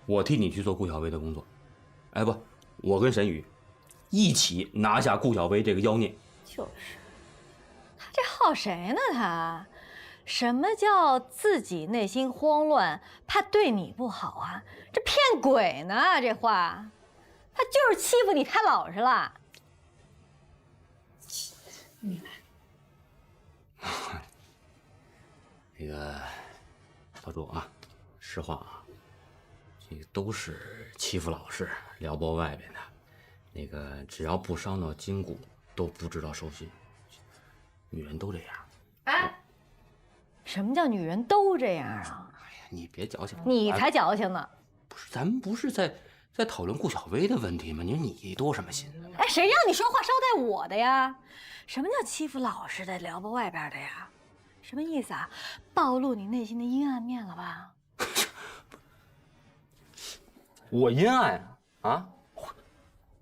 我替你去做顾小薇的工作。哎不，我跟沈宇一起拿下顾小薇这个妖孽。就是，他这好谁呢？他，什么叫自己内心慌乱，怕对你不好啊？这骗鬼呢！这话，他就是欺负你太老实了。你来。那个老朱啊，实话啊，这个都是欺负老实、撩拨外边的。那个只要不伤到筋骨，都不知道收心。女人都这样。哎，什么叫女人都这样啊？哎呀，你别矫情了，你才矫情呢！不是，咱们不是在讨论顾小薇的问题吗？你多什么心呢？哎，谁让你说话捎带我的呀？什么叫欺负老实的、撩拨外边的呀？什么意思啊？暴露你内心的阴暗面了吧？我阴暗啊？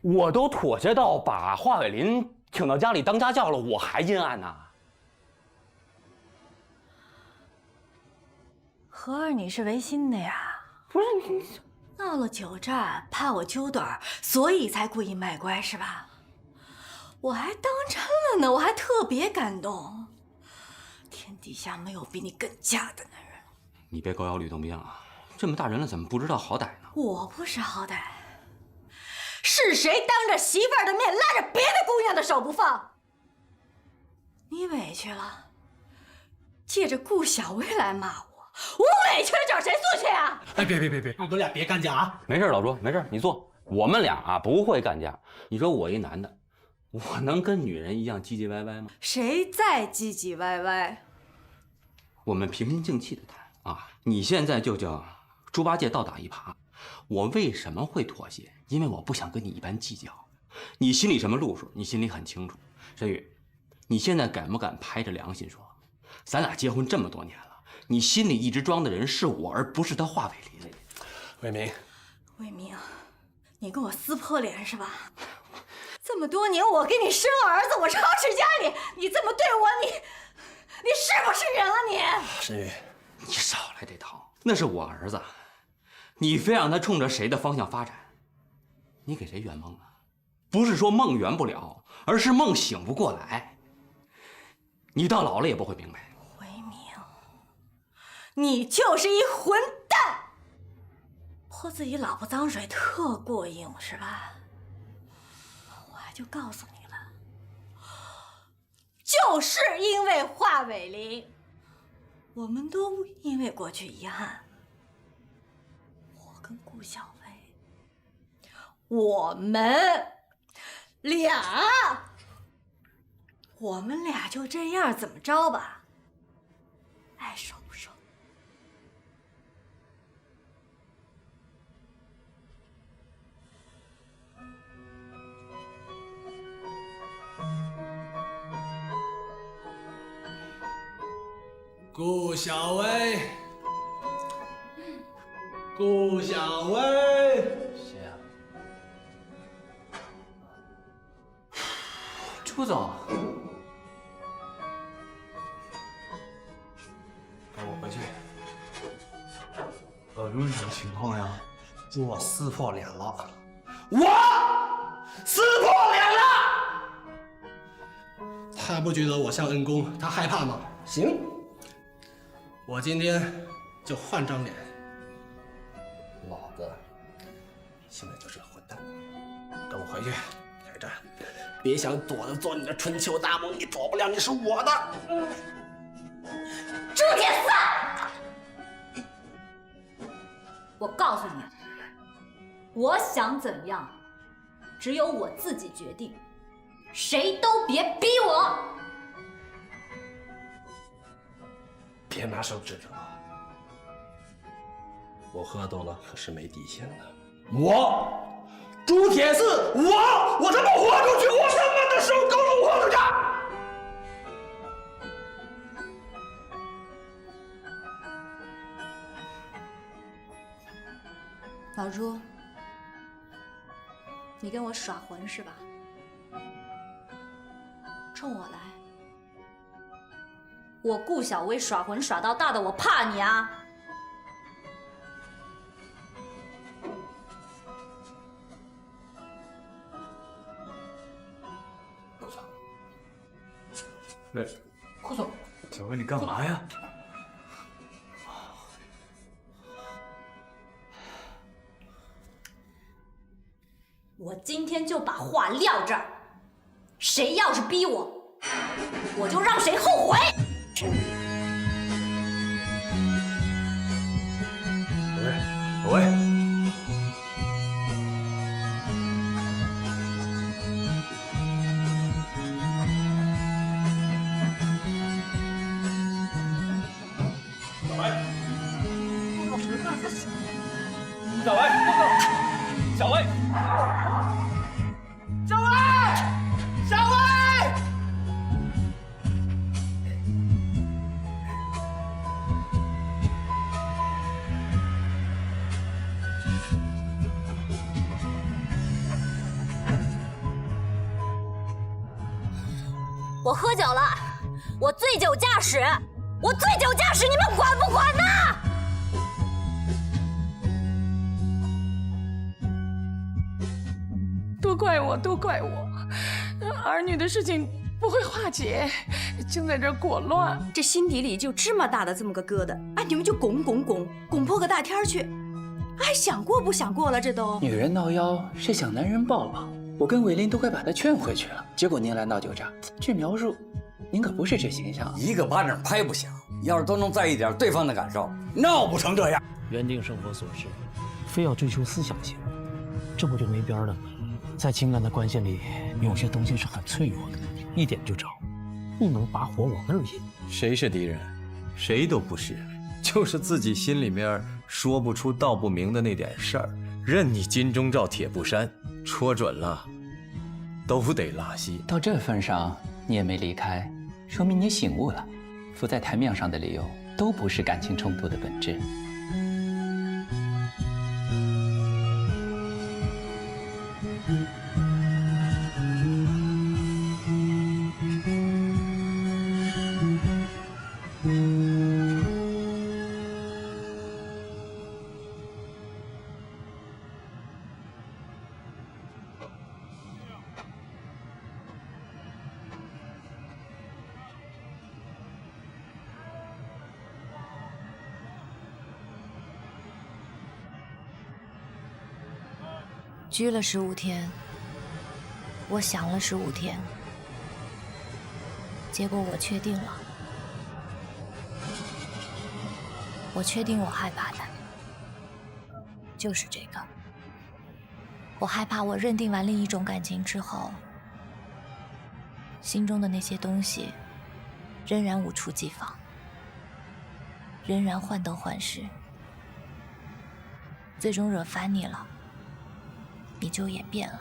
我都妥协到把华伟林请到家里当家教了，我还阴暗呢？合儿你是违心的呀？不是你闹了酒战，怕我揪短儿，所以才故意卖乖是吧？我还当真了呢，我还特别感动。天底下没有比你更假的男人。你别狗咬吕洞宾啊！这么大人了，怎么不知道好歹呢？我不识好歹，是谁当着媳妇儿的面拉着别的姑娘的手不放？你委屈了，借着顾小薇来骂我。我委屈了找谁诉去啊？哎，别，你们俩别干架啊！没事，老朱，没事，你坐。我们俩啊不会干架。你说我一男的，我能跟女人一样唧唧歪歪吗？谁在唧唧歪歪？我们平心静气的谈啊！你现在就叫猪八戒倒打一耙。我为什么会妥协？因为我不想跟你一般计较。你心里什么路数？你心里很清楚。沈宇，你现在敢不敢拍着良心说，咱俩结婚这么多年了？你心里一直装的人是我，而不是他华伟林。伟明，伟明，你跟我撕破脸是吧？这么多年我给你生儿子，我操持家里，你这么对我，你是不是人啊你？沈宇，你少来这套，那是我儿子，你非让他冲着谁的方向发展？你给谁圆梦啊？不是说梦圆不了，而是梦醒不过来。你到老了也不会明白。你就是一混蛋，泼自己老婆脏水特过瘾是吧？我还就告诉你了，就是因为华伟林，我们都因为过去遗憾，我跟顾小薇，我们俩就这样怎么着吧？爱受不受？顾小薇，顾小薇，谁呀？朱总，跟我回去。老朱是什么情况呀？我撕破脸了。我撕破脸了！他不觉得我像恩公，他害怕吗？行。我今天就换张脸，老子现在就是个混蛋，跟我回去开战，别想躲着做你的春秋大梦，你躲不了，你是我的。朱铁四，我告诉你，我想怎样，只有我自己决定，谁都别逼我。别拿手指着我喝多了可是没底线的。我朱铁四，我他妈豁出去，我他妈的手够了，我豁出去！老朱，你跟我耍混是吧？冲我来！我顾小薇耍混耍到大的，我怕你啊？来，快走！小薇，你干嘛呀？我今天就把话撂这儿，谁要是逼我，我就让谁后悔。小薇。小薇，小薇，小薇，小薇！我喝酒了，我醉酒驾驶，我醉酒驾驶，你们管不管呢？都怪我，儿女的事情不会化解，净在这裹乱。这心底里就芝麻大的这么个疙瘩，哎，你们就拱破个大天去，哎，想过不想过了？这都女人闹腰是想男人抱抱，我跟伟林都快把她劝回去了，结果您来闹酒炸，这描述，您可不是这形象。一个巴掌拍不响，要是都能在意点对方的感受，闹不成这样。缘定生活所致，非要追求思想性，这不就没边了吗？在情感的关系里，有些东西是很脆弱的，一点就着，不能把火往那儿引。谁是敌人？谁都不是，就是自己心里面说不出道不明的那点事儿，任你金钟罩铁布衫，戳准了，都得拉稀。到这份上，你也没离开，说明你醒悟了。浮在台面上的理由，都不是感情冲突的本质。拘了15天，我想了15天，结果我确定了，我确定我害怕的就是这个。我害怕我认定完另一种感情之后，心中的那些东西仍然无处寄放，仍然患得患失，最终惹烦你了，你就也变了。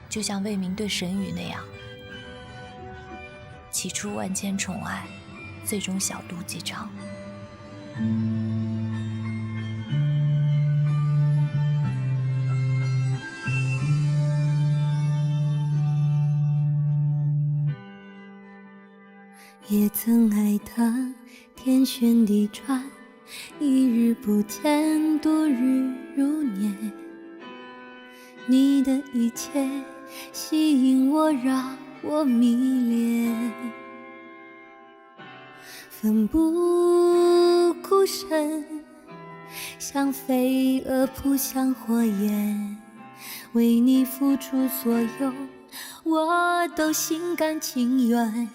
就像魏明对沈宇那样，起初万千宠爱，最终小肚鸡肠。也曾爱得天旋地转，一日不见，度日如年。你的一切吸引我，让我迷恋，奋不顾身，像飞蛾扑向火焰，为你付出所有，我都心甘情愿。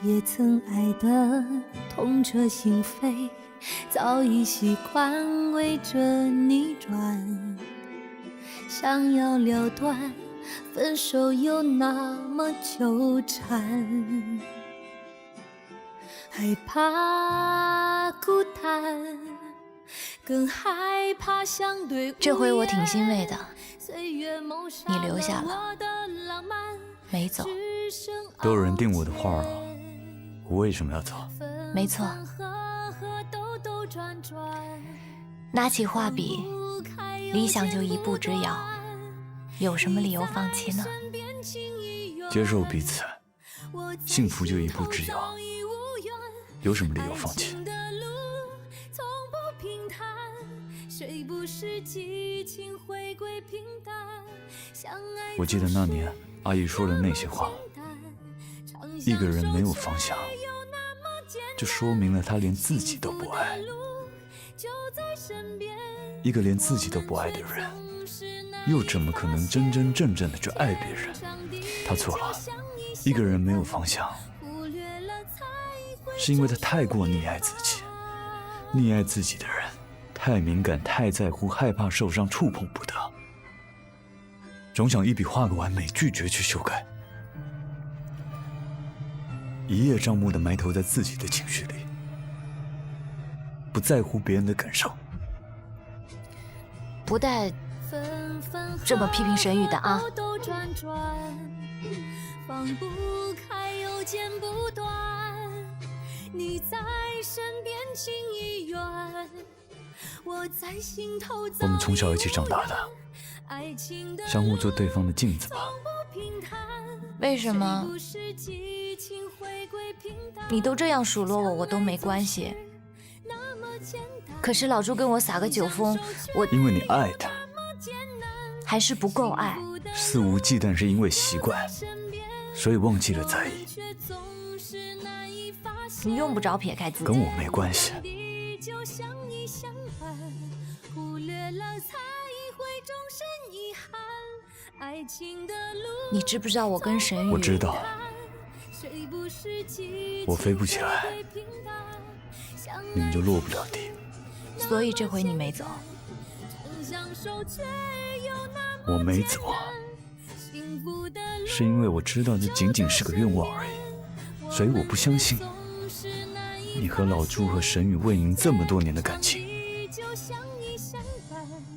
也曾爱得痛彻心扉，早已习惯围着你转，想要了断，分手又那么纠缠，害怕孤单，更害怕相对无言。这回我挺欣慰的，你留下了，没走。都有人订我的画了，我为什么要走？没错，拿起画笔，理想就一步之遥，有什么理由放弃呢？接受彼此，幸福就一步之遥，有什么理由放弃？我记得那年阿姨说的那些话，一个人没有方向，就说明了他连自己都不爱。一个连自己都不爱的人，又怎么可能真真正正的去爱别人？他错了。一个人没有方向，是因为他太过溺爱自己。溺爱自己的人，太敏感，太在乎，害怕受伤，触碰不得，总想一笔画个完美，拒绝去修改，一叶障目的埋头在自己的情绪里，不在乎别人的感受。不带这么批评沈宇的啊！放不开又剪不断，你在身边情意远，我在心头早已无缘。我们从小一起长大的，相互做对方的镜子吧。为什么你都这样数落我，我都没关系？可是老朱跟我撒个酒疯，我因为你爱他，还是不够爱。肆无忌惮是因为习惯，所以忘记了在意。你用不着撇开自己，跟我没关系。你知不知道我跟沈宇？我知道，我飞不起来，你们就落不了地。所以这回你没走。我没走，是因为我知道这仅仅是个愿望而已，所以我不相信你和老朱和沈宇为您这么多年的感情，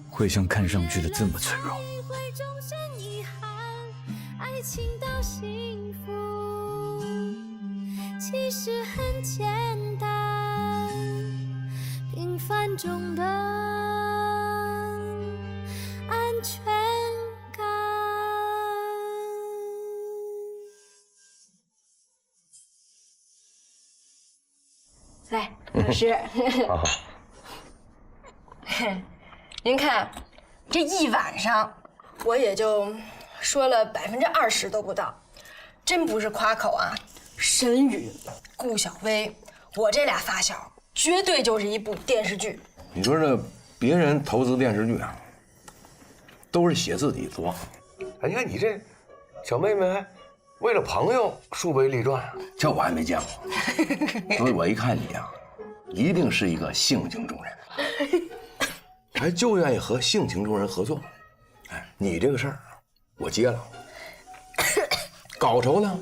会像看上去的这么脆弱。爱情的幸福其实很简单，平凡中的安全感。来，老师，您看这一晚上，我也就说了20%都不到，真不是夸口啊。沈宇、顾小薇，我这俩发小，绝对就是一部电视剧。你说这别人投资电视剧啊，都是写自己作。哎，你看你这小妹妹，为了朋友树碑立传，这我还没见过。所以我一看你啊，一定是一个性情中人，还就愿意和性情中人合作。哎，你这个事儿我接了，稿酬呢，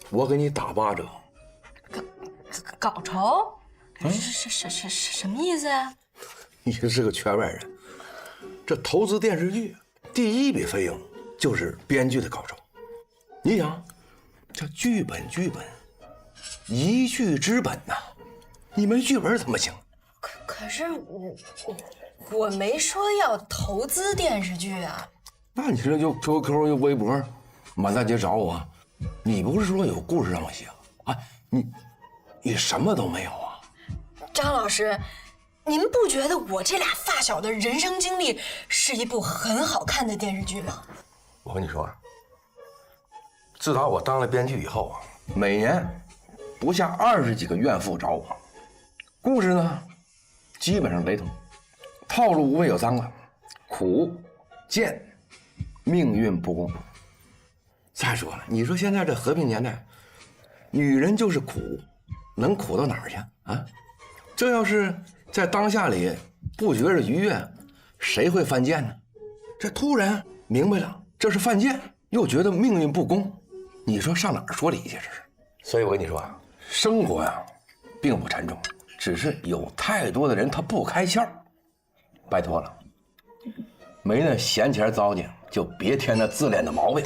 我给你打8折。稿酬？什么意思啊？你是个圈外人，这投资电视剧第一笔费用就是编剧的稿酬。你想，这剧本一剧之本呐，你没剧本怎么行？可是我没说要投资电视剧啊。那你这就 QQ 微博满大街找我，你不是说有故事让我写啊？你什么都没有啊？张老师，您不觉得我这俩发小的人生经历是一部很好看的电视剧吗？我跟你说，自打我当了编剧以后啊，每年不下20几个怨妇找我，故事呢基本上雷同，套路无非有3个：苦、贱、命运不公。再说了，你说现在这和平年代，女人就是苦，能苦到哪儿去啊？这要是在当下里不觉着愉悦，谁会犯贱呢？这突然明白了这是犯贱，又觉得命运不公，你说上哪儿说理去？这是。所以我跟你说啊，生活呀并不沉重，只是有太多的人他不开窍。拜托了，没那闲钱糟践，就别添那自恋的毛病。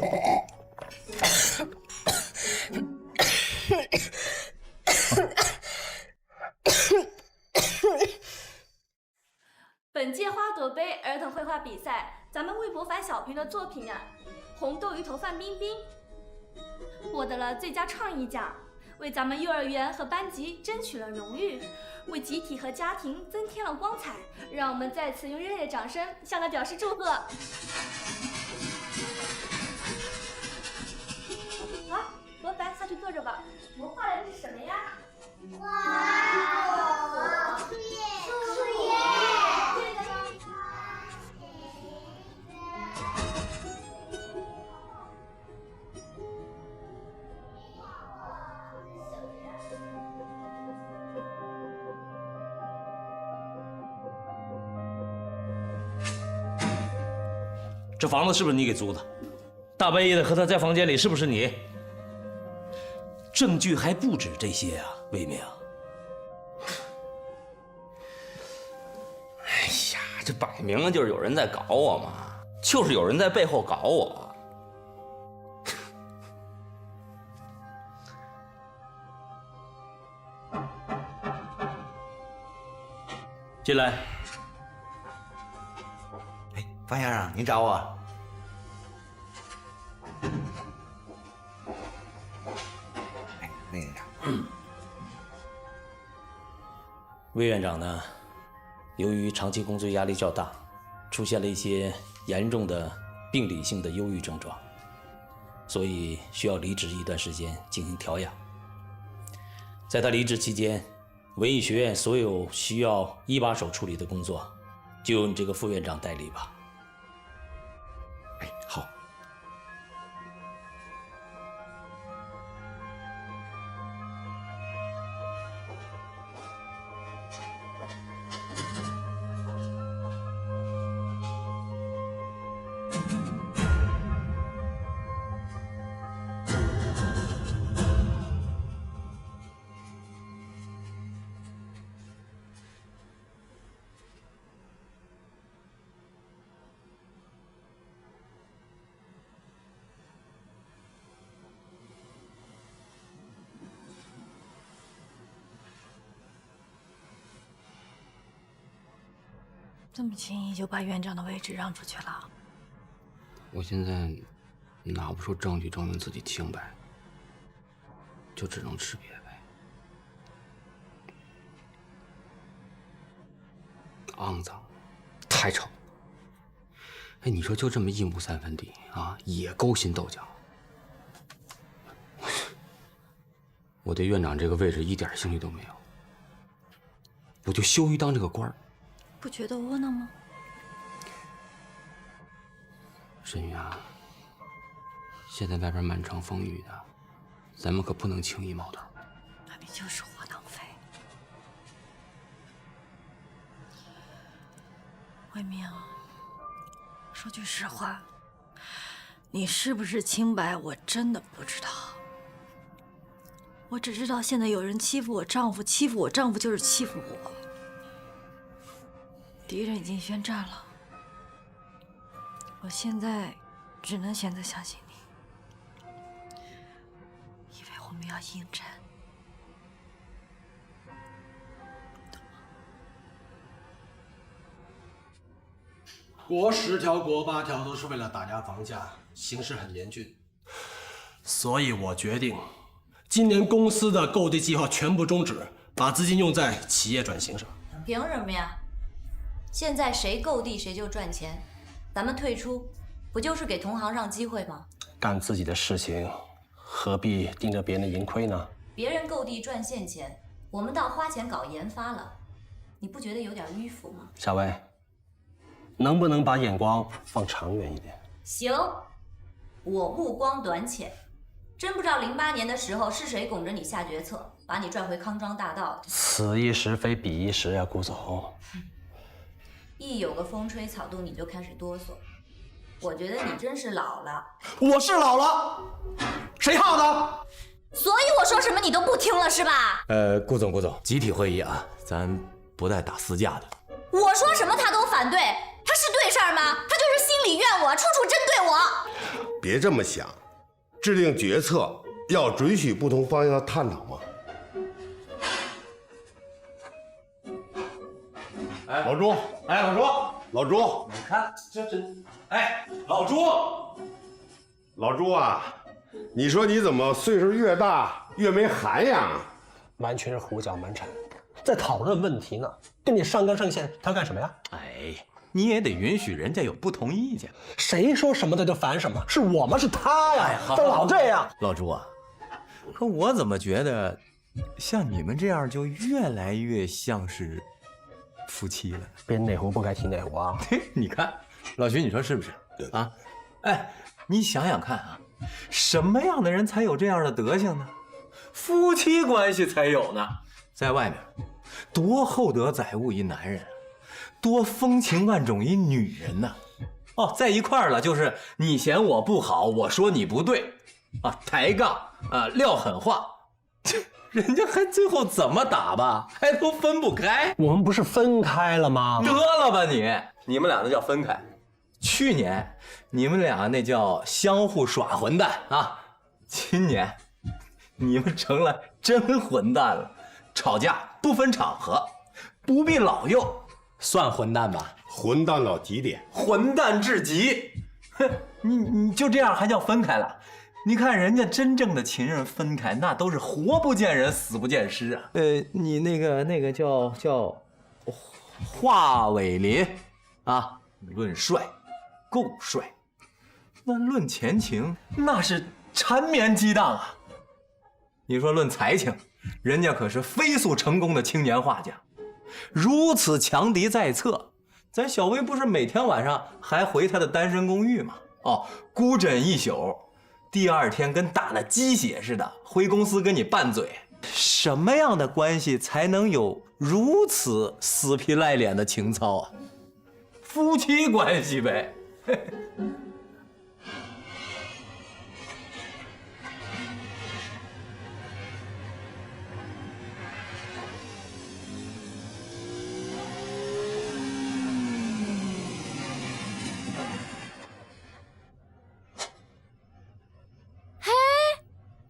本届花朵杯儿童绘画比赛，咱们魏博凡小平的作品啊，《红豆鱼头范冰冰》获得了最佳创意奖。为咱们幼儿园和班级争取了荣誉，为集体和家庭增添了光彩。让我们再次用热烈掌声向他表示祝贺。好，罗凡下去坐着吧。魔化人是什么呀？花朵、树叶。对的吗？这房子是不是你给租的？大半夜的和他在房间里，是不是你？证据还不止这些啊，魏明。哎呀，这摆明了就是有人在搞我嘛，就是有人在背后搞我。进来。方先生，您找我？魏院长，魏院长呢，由于长期工作压力较大，出现了一些严重的病理性的忧郁症状，所以需要离职一段时间进行调养。在他离职期间，文艺学院所有需要一把手处理的工作，就由你这个副院长代理吧。好。这么轻易就把院长的位置让出去了？我现在拿不出证据证明自己清白，就只能吃瘪呗。肮脏，太丑了。哎，你说就这么一亩3分地啊，也勾心斗角。我对院长这个位置一点兴趣都没有，我就羞于当这个官儿。不觉得窝囊吗？沈云啊，现在外边满城风雨的，咱们可不能轻易冒头。那你就是窝囊废。魏明，说句实话，你是不是清白，我真的不知道。我只知道现在有人欺负我丈夫，欺负我丈夫就是欺负我。敌人已经宣战了，我现在只能选择相信你，因为我们要应战。国10条、国8条都是为了打压房价，形势很严峻，所以我决定，今年公司的购地计划全部终止，把资金用在企业转型上。凭什么呀？现在谁购地谁就赚钱，咱们退出，不就是给同行让机会吗？干自己的事情，何必盯着别人的盈亏呢？别人购地赚现钱，我们倒花钱搞研发了，你不觉得有点迂腐吗？小薇，能不能把眼光放长远一点？行，我目光短浅，真不知道08年的时候是谁拱着你下决策，把你拽回康庄大道的。此一时非彼一时呀，顾总。一有个风吹草动你就开始哆嗦，我觉得你真是老了。我是老了，谁耗的？所以我说什么你都不听了是吧？顾总，集体会议啊，咱不带打私架的。我说什么他都反对，他是对事儿吗？他就是心里怨我，处处针对我。别这么想，制定决策要准许不同方向的探讨嘛。老朱，哎，老朱，你看这，哎，老朱啊，你说你怎么岁数越大越没涵养啊？完全是胡搅蛮缠，在讨论问题呢，跟你上纲上线，他干什么呀？哎，你也得允许人家有不同意见。谁说什么他就烦什么？是我吗？是他呀！他老这样。老朱啊，可我怎么觉得，像你们这样就越来越像是夫妻了？别哪壶不该提哪壶啊！你看，老徐，你说是不是啊？哎，你想想看啊，什么样的人才有这样的德行呢？夫妻关系才有呢。在外面，多厚德载物一男人，多风情万种一女人呢。哦，在一块儿了，就是你嫌我不好，我说你不对，啊，抬杠啊，撂狠话，人家还最后怎么打吧，还都分不开。我们不是分开了吗？得了吧你们俩那叫分开。去年你们俩那叫相互耍混蛋啊，今年你们成了真混蛋了，吵架不分场合，不必老幼，算混蛋吧？混蛋到极点，混蛋至极。哼，你就这样还叫分开了？你看人家真正的情人分开，那都是活不见人，死不见尸啊。你那个叫华伟林啊，论帅够帅，那论前情那是缠绵激荡啊。你说论才情，人家可是飞速成功的青年画家，如此强敌在侧，咱小薇不是每天晚上还回他的单身公寓吗？哦，孤枕一宿，第二天跟打了鸡血似的回公司跟你拌嘴。什么样的关系才能有如此死皮赖脸的情操啊？夫妻关系呗。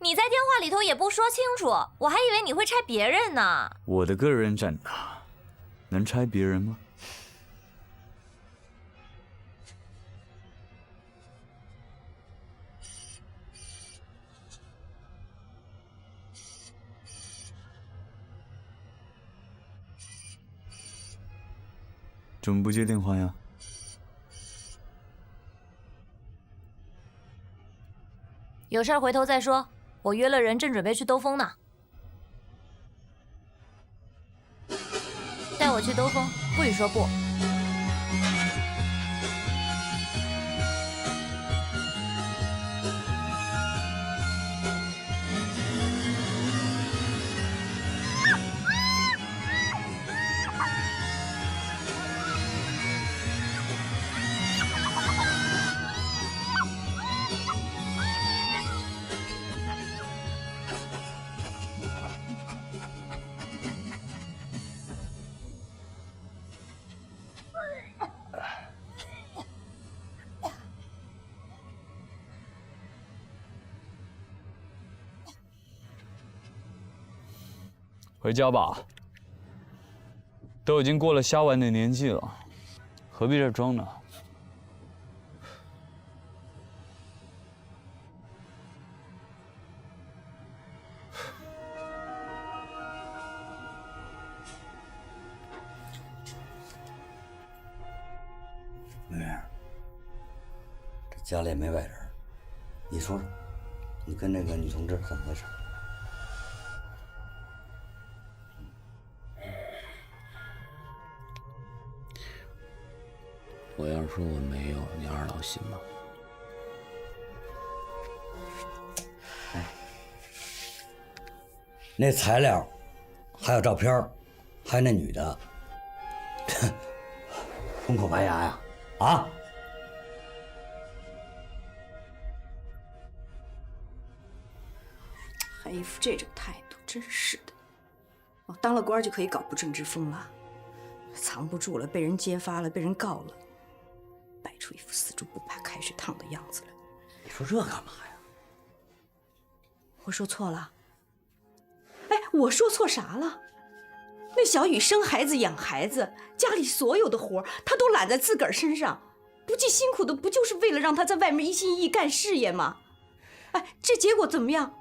你在电话里头也不说清楚，我还以为你会拆别人呢。我的个人展达，能拆别人吗？怎么不接电话呀？有事儿回头再说，我约了人，正准备去兜风呢。带我去兜风，不许说不。回家吧，都已经过了瞎玩的年纪了，何必这装呢？妹妹，这家里也没外人，你说说，你跟那个女同志怎么回事？我要是说我没有，你二老信吗？哎，那材料，还有照片，还有那女的，红口白牙呀！啊！还一副这种态度，真是的。哦，当了官就可以搞不正之风了，藏不住了，被人揭发了，被人告了。摆出一副死猪不怕开水烫的样子来。你说这干嘛呀？我说错了？哎，我说错啥了？那小雨生孩子养孩子，家里所有的活他都揽在自个儿身上，不计辛苦的，不就是为了让他在外面一心一意干事业吗？哎，这结果怎么样？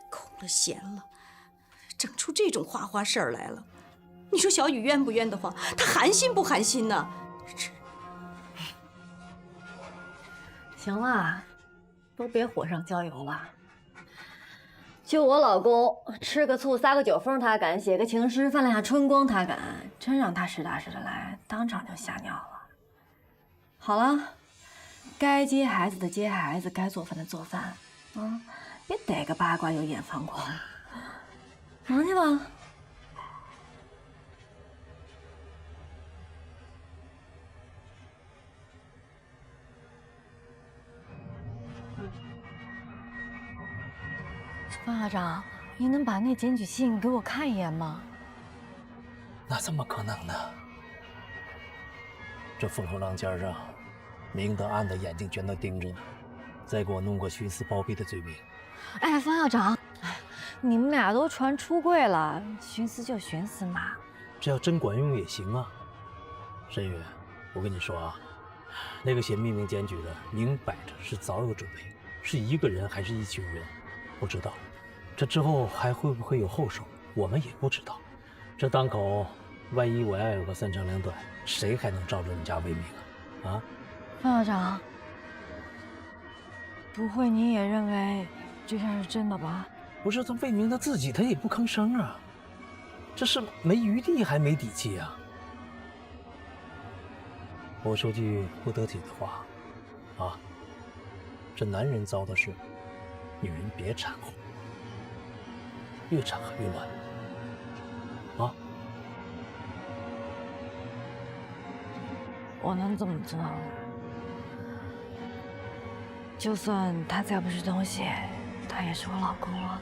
空了闲了，整出这种花花事儿来了。你说小雨冤不冤得慌？他寒心不寒心呢？行了，都别火上浇油了。就我老公吃个醋撒个酒疯他敢，写个情诗犯了下春光他敢，真让他实打实的来，当场就吓尿了。好了，该接孩子的接孩子，该做饭的做饭，别逮个八卦又眼放光，忙去吧。方校长，你能把那检举信给我看一眼吗？那怎么可能呢？这凤头浪尖上，明的暗的眼睛全都盯着呢，再给我弄个徇私包庇的罪名。哎，方校长，你们俩都传出柜了，徇私就徇私嘛。这要真管用也行啊。沈宇，我跟你说啊，那个写秘密检举的，明摆着是早有准备，是一个人还是一群人，不知道。这之后还会不会有后手，我们也不知道。这当口，万一我要有个三长两短，谁还能照着你家为民啊？啊，方校长，不会你也认为这事是真的吧？不是，这魏明他自己他也不吭声啊，这是没余地还没底气啊。我说句不得体的话，啊，这男人遭的事，女人别掺和，越掺和越乱，啊。我能这么做，就算他再不是东西，他也是我老公啊。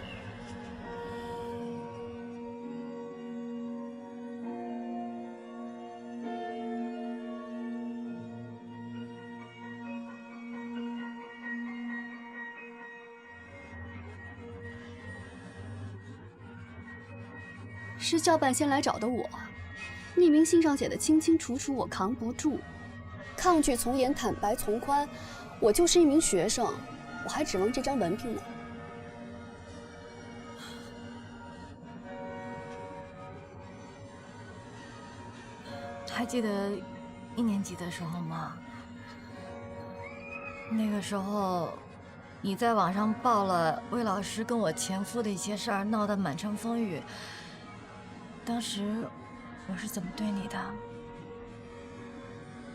是教办先来找的我，匿名信上写的清清楚楚，我扛不住。抗拒从严，坦白从宽，我就是一名学生，我还指望这张文凭呢。还记得1年级的时候吗？那个时候，你在网上报了魏老师跟我前夫的一些事儿，闹得满城风雨。当时我是怎么对你的？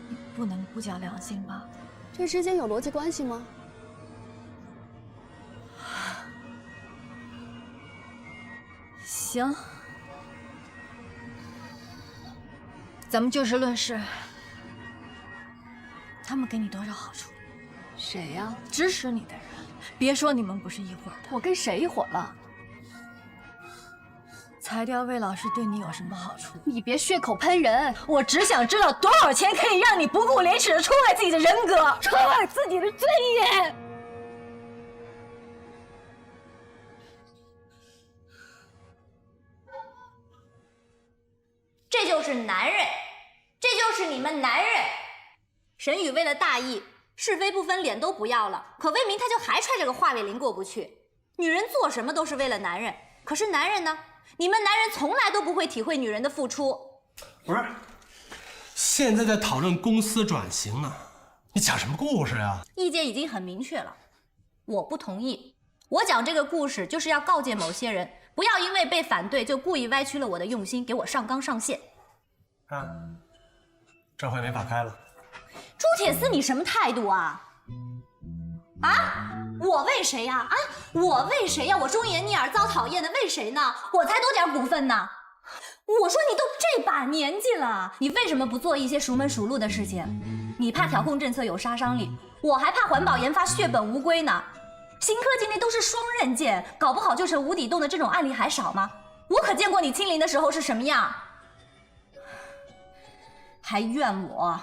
你不能不讲良心吧？这之间有逻辑关系吗？行，咱们就事论事。他们给你多少好处？谁呀？支持你的人。别说你们不是一伙的。我跟谁一伙了？裁掉魏老师对你有什么好处？你别血口喷人！我只想知道多少钱可以让你不顾廉耻的出卖自己的人格，出卖自己的尊严。这就是男人，这就是你们男人。沈宇为了大义，是非不分，脸都不要了，可魏明他就还揣着个华伟林过不去。女人做什么都是为了男人，可是男人呢？你们男人从来都不会体会女人的付出。不是，现在在讨论公司转型呢，你讲什么故事呀？意见已经很明确了，我不同意。我讲这个故事就是要告诫某些人，不要因为被反对就故意歪曲了我的用心，给我上纲上线。啊，这回没法开了。朱铁丝，你什么态度啊？啊？我为谁呀？啊，我为谁呀？我忠言逆耳，遭讨厌的，为谁呢？我才多点股份呢。我说你都这把年纪了，你为什么不做一些熟门熟路的事情？你怕调控政策有杀伤力，我还怕环保研发血本无归呢。新科技那都是双刃剑，搞不好就成无底洞的这种案例还少吗？我可见过你亲临的时候是什么样，还怨我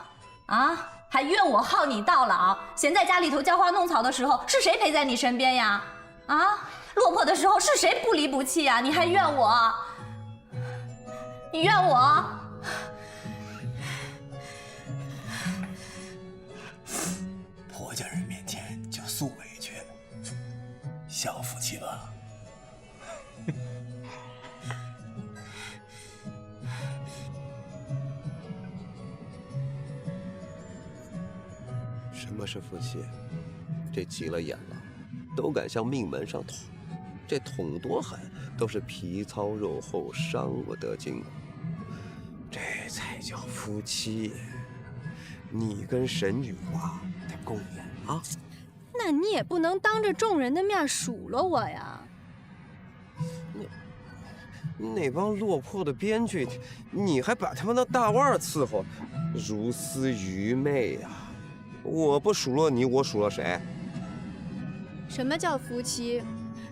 啊？还怨我耗你到老，闲在家里头浇花弄草的时候，是谁陪在你身边呀？啊，落魄的时候是谁不离不弃呀？你还怨我？你怨我？婆家人面前就诉委屈，么是夫妻？这急了眼了，都敢向命门上捅，这捅多狠，都是皮糙肉厚，伤我得筋骨。这才叫夫妻。你跟沈雨华得共演啊！那你也不能当着众人的面数落我呀。那帮落魄的编剧，你还把他们当大腕伺候，如斯愚昧呀！我不数落你，我数落谁？什么叫夫妻？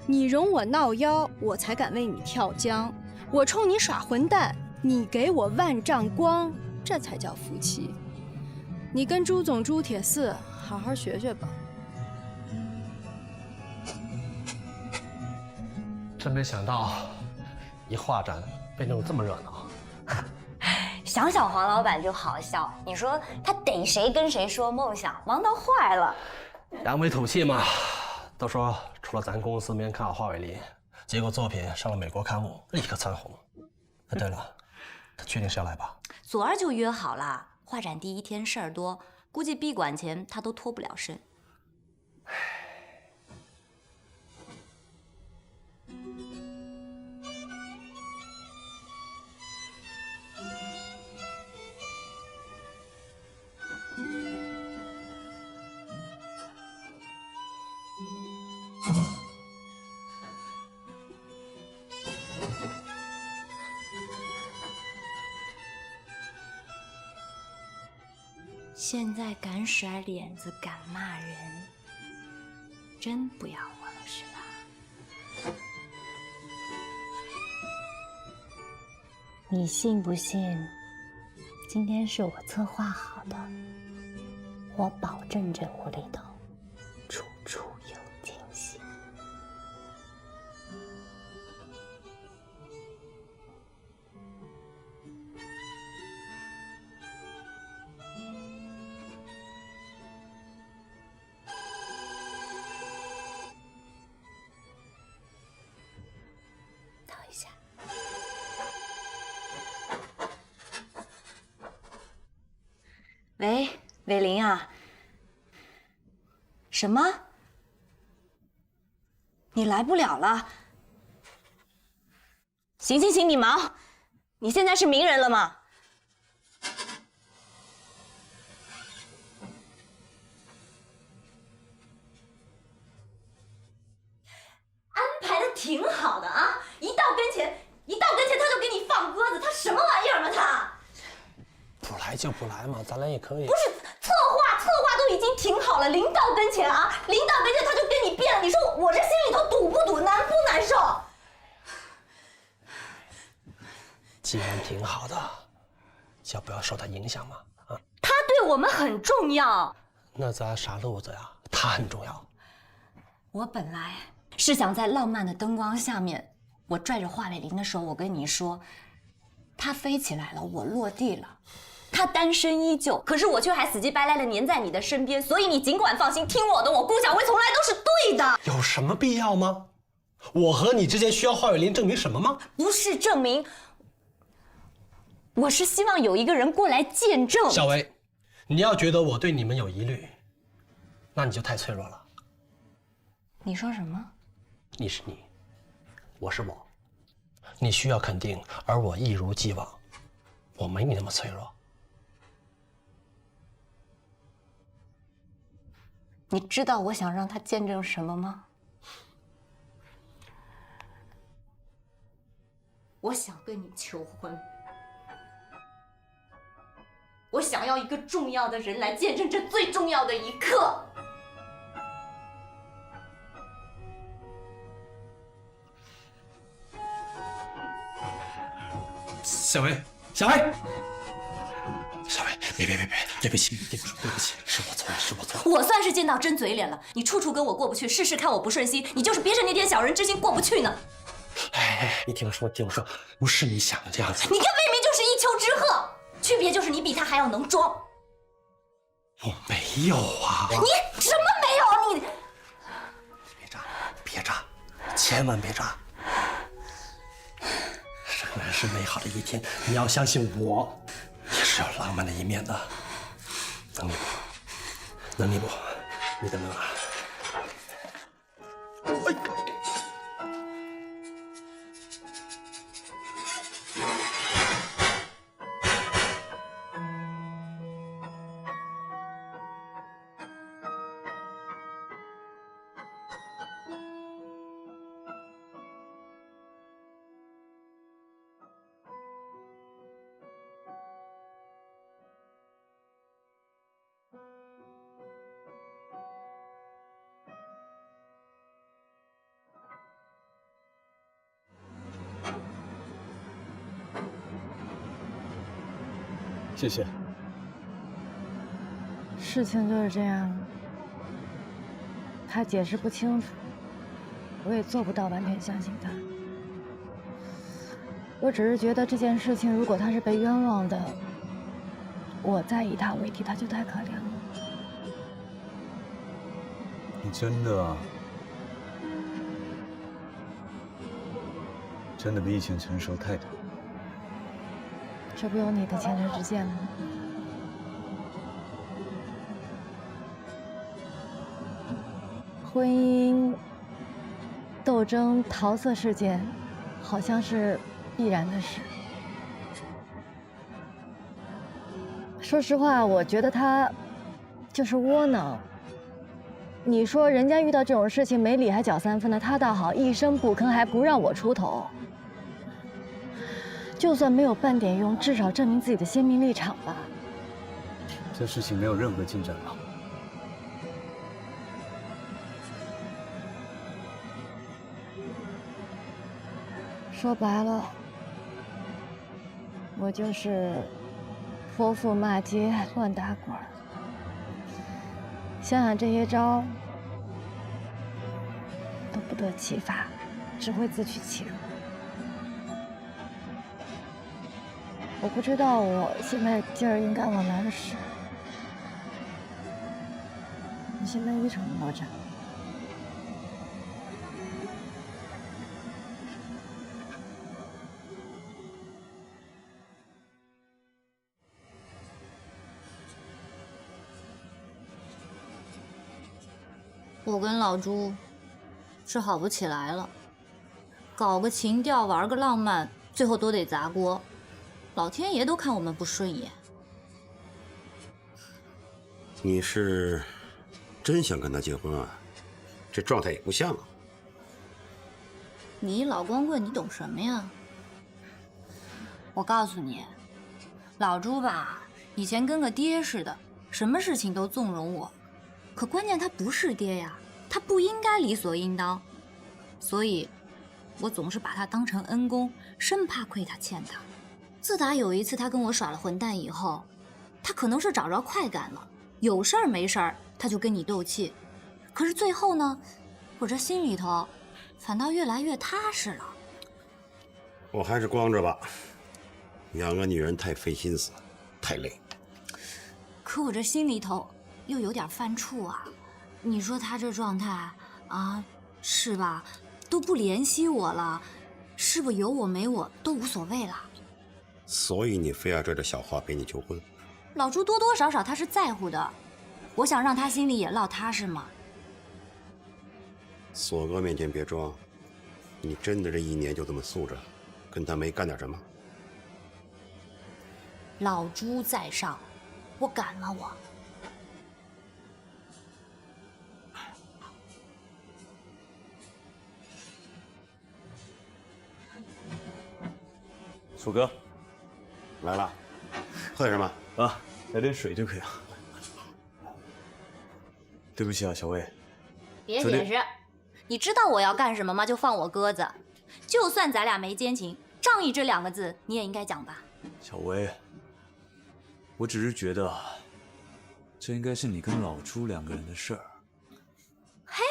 你容我闹妖，我才敢为你跳江；我冲你耍混蛋，你给我万丈光，这才叫夫妻。你跟朱总、朱铁四好好学学吧。真没想到，一画展被弄得这么热闹。想想黄老板就好笑，你说他逮谁跟谁说梦想，忙到坏了。扬眉吐气嘛，都说除了咱公司没人看好华伟林，结果作品上了美国刊物，立刻蹿红。哎，对了，他确定是要来吧？昨儿就约好了，画展第一天事儿多，估计闭馆前他都脱不了身。现在敢甩脸子，敢骂人，真不要我了是吧？你信不信？今天是我策划好的，我保证这屋里头处处有惊喜。喂，伟林啊？什么？你来不了了？行行行，你忙，你现在是名人了吗？安排的挺好的啊，一到跟前他就给你放鸽子，他什么玩意儿嘛他？不来就不来嘛，咱俩也可以。不是策划都已经挺好了，临到跟前啊，临到跟前他就跟你变了，你说我这心里头堵不堵，难不难受？既然挺好的，就不要受他影响嘛，啊？他对我们很重要。那咱啥路子呀？他很重要。我本来是想在浪漫的灯光下面，我拽着华伟林的手，我跟你说，他飞起来了，我落地了。他单身依旧，可是我却还死乞白赖的黏在你的身边，所以你尽管放心，听我的，我顾小薇从来都是对的。有什么必要吗？我和你之间需要华伟林证明什么吗？不是证明，我是希望有一个人过来见证。小薇，你要觉得我对你们有疑虑，那你就太脆弱了。你说什么？你是你，我是我，你需要肯定，而我一如既往，我没你那么脆弱。你知道我想让他见证什么吗？我想跟你求婚，我想要一个重要的人来见证这最重要的一刻。小薇，小薇，小薇，别，对不起，是我错了。我算是见到真嘴脸了，你处处跟我过不去，事事看我不顺心，你就是憋着那点小人之心过不去呢。哎，你听我说，不是你想的这样子。你跟魏明就是一丘之貉，区别就是你比他还要能装。我没有啊！你什么没有？你别炸，千万别炸！仍然是美好的一天，你要相信我，也是有浪漫的一面的。能力不？你等等啊！谢谢。事情就是这样，他解释不清楚，我也做不到完全相信他。我只是觉得这件事情，如果他是被冤枉的，我再以他为题，他就太可怜了。你真的比以前成熟太多。这不有你的前车之鉴吗？婚姻斗争、桃色事件，好像是必然的事。说实话，我觉得他就是窝囊。你说人家遇到这种事情没理还搅3分的，他倒好，一声不吭，还不让我出头。就算没有半点用，至少证明自己的鲜明立场吧。这事情没有任何进展了。说白了，我就是泼妇骂街、乱打滚儿。想想这些招，都不得其法，只会自取其辱。我不知道我现在劲儿应该往哪儿使。我现在一筹莫展。我跟老朱是好不起来了，搞个情调，玩个浪漫，最后都得砸锅。老天爷都看我们不顺眼。你是真想跟他结婚啊？这状态也不像啊。你老光棍，你懂什么呀？我告诉你，老朱吧，以前跟个爹似的，什么事情都纵容我。可关键他不是爹呀，他不应该理所应当。所以，我总是把他当成恩公，生怕亏他欠他。自打有一次他跟我耍了混蛋以后，他可能是找着快感了，有事儿没事儿他就跟你斗气。可是最后呢，我这心里头反倒越来越踏实了。我还是光着吧，养个女人太费心思，太累。可我这心里头又有点犯怵啊。你说他这状态啊，是吧？都不联系我了，是不有我没我都无所谓了。所以你非要拽着小花陪你求婚？老朱多多少少他是在乎的，我想让他心里也落踏实嘛。锁哥面前别装，你真的这1年就这么素着，跟他没干点什么？老朱在上，我敢吗我？楚哥，来了，喝点什么？啊，来点水就可以了。对不起啊，小魏。别解释，你知道我要干什么吗？就放我鸽子。就算咱俩没奸情，仗义这2个字你也应该讲吧？小薇，我只是觉得，这应该是你跟老朱2个人的事儿。嘿，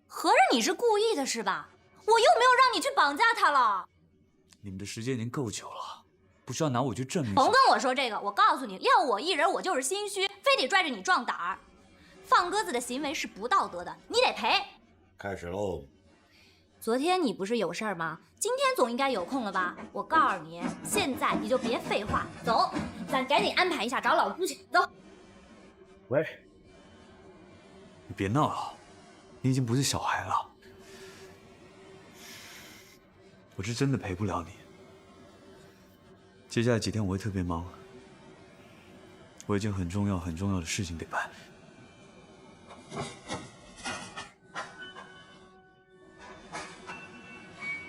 合着你是故意的是吧？我又没有让你去绑架他了。你们的时间已经够久了，不需要拿我去证明。甭跟我说这个，我告诉你，撂我一人，我就是心虚，非得拽着你壮胆儿。放鸽子的行为是不道德的，你得赔。开始喽。昨天你不是有事儿吗？今天总应该有空了吧？我告诉你，现在你就别废话，走，咱赶紧安排一下找老朱去。走。喂，你别闹了，你已经不是小孩了。我是真的陪不了你。接下来几天我会特别忙，我有件很重要的事情得办。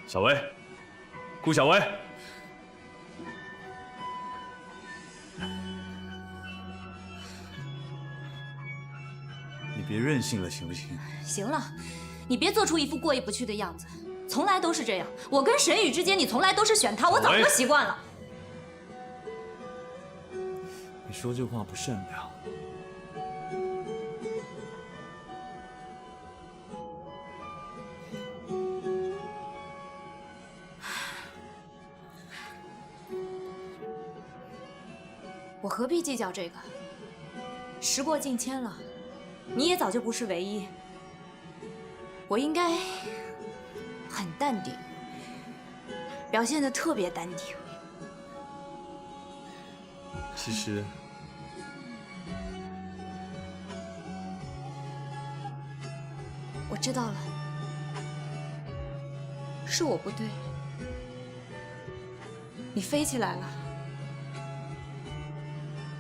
小薇，顾小薇，你别任性了，行不行？行了，你别做出一副过意不去的样子，从来都是这样。我跟沈宇之间，你从来都是选他，我早就习惯了。你说这话不善良。我何必计较这个？时过境迁了，你也早就不是唯一。我应该很淡定，表现得特别淡定。其实，我知道了，是我不对。你飞起来了，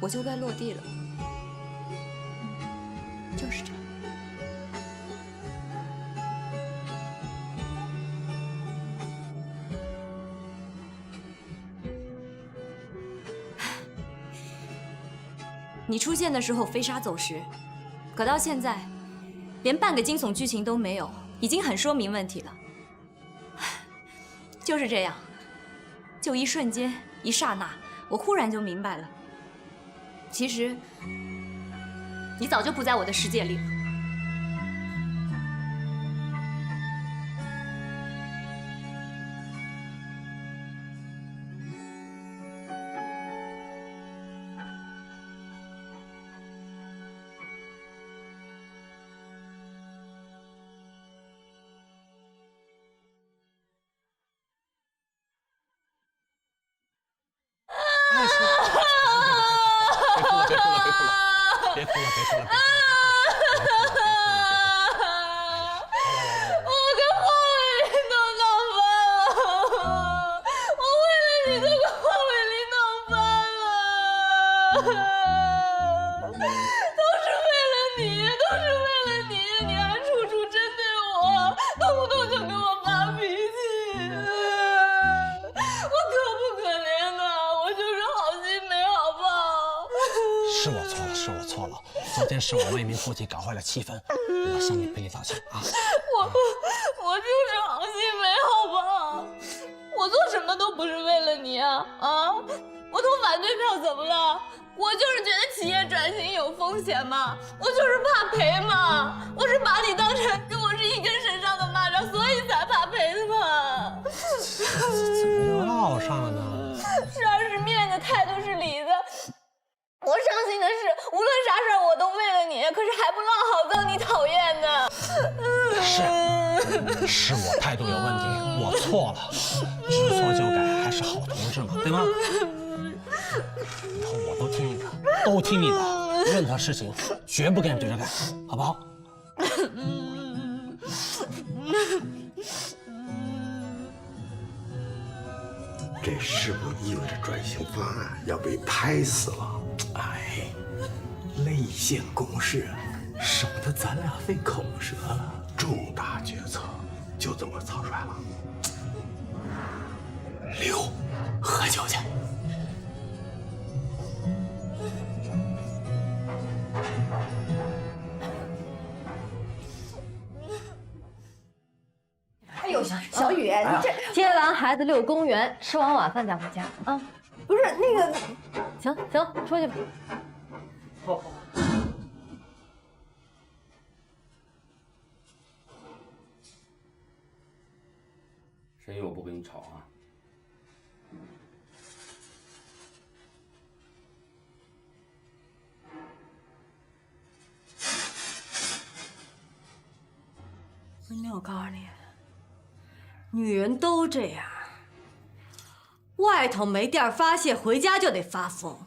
我就该落地了，就是这样。你出现的时候飞沙走石，可到现在，连半个惊悚剧情都没有，已经很说明问题了。就是这样，就一瞬间，一刹那，我忽然就明白了。其实，你早就不在我的世界里了。别哭了，别哭了。我跟黄伟林都闹翻了，我为了你都跟黄伟林闹翻了，都是为了你，都是为了你，你还处处针对我，动不动就跟我发脾气，我可不可怜呐？我就是好心没好报。是我错了，是我错了。昨天是我为民夫妻搞坏了气氛，我向你赔礼道歉啊！我就是好心没好报，我做什么都不是为了你啊！我投反对票怎么了？我就是觉得企业转型有风险嘛，我就是怕赔嘛，我是把你当成跟我是一根绳上的蚂蚱，所以才怕赔的嘛。怎么又闹上了呢？事儿是面的，态度是里的。我伤心的是，无论啥事儿我都为了你，可是还不落好遭你讨厌呢。是我态度有问题，我错了，知错就改还是好同志嘛，对吗？以后我都听你的，都听你的，任何事情绝不跟你对着干，好不好？这是不是意味着转型方案要被拍死了？哎，内线公事，省得咱俩费口舌了。重大决策就这么草率了。溜，喝酒去。哎呦，小雨，你这接完孩子遛公园，吃完晚饭再回家啊？不是那个，行，出去吧。好。沈宇，我不跟你吵啊。文林，我告诉你，女人都这样，外头没地儿发泄，回家就得发疯。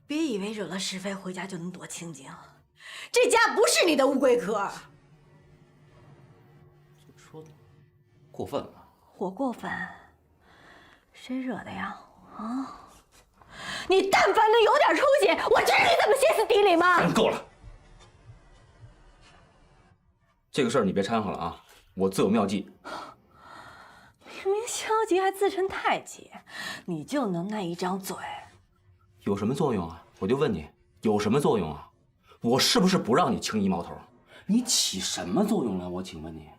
别以为惹了是非，回家就能躲清静。这家不是你的乌龟壳。说的过分了。我过分？谁惹的呀？啊！你但凡能有点出息，我至于这么歇斯底里吗？够了，这个事儿你别掺和了啊！我自有妙计。明明消极还自称太极，你就能那一张嘴？有什么作用啊？我就问你，有什么作用啊？我是不是不让你轻移矛头？你起什么作用了？我请问你，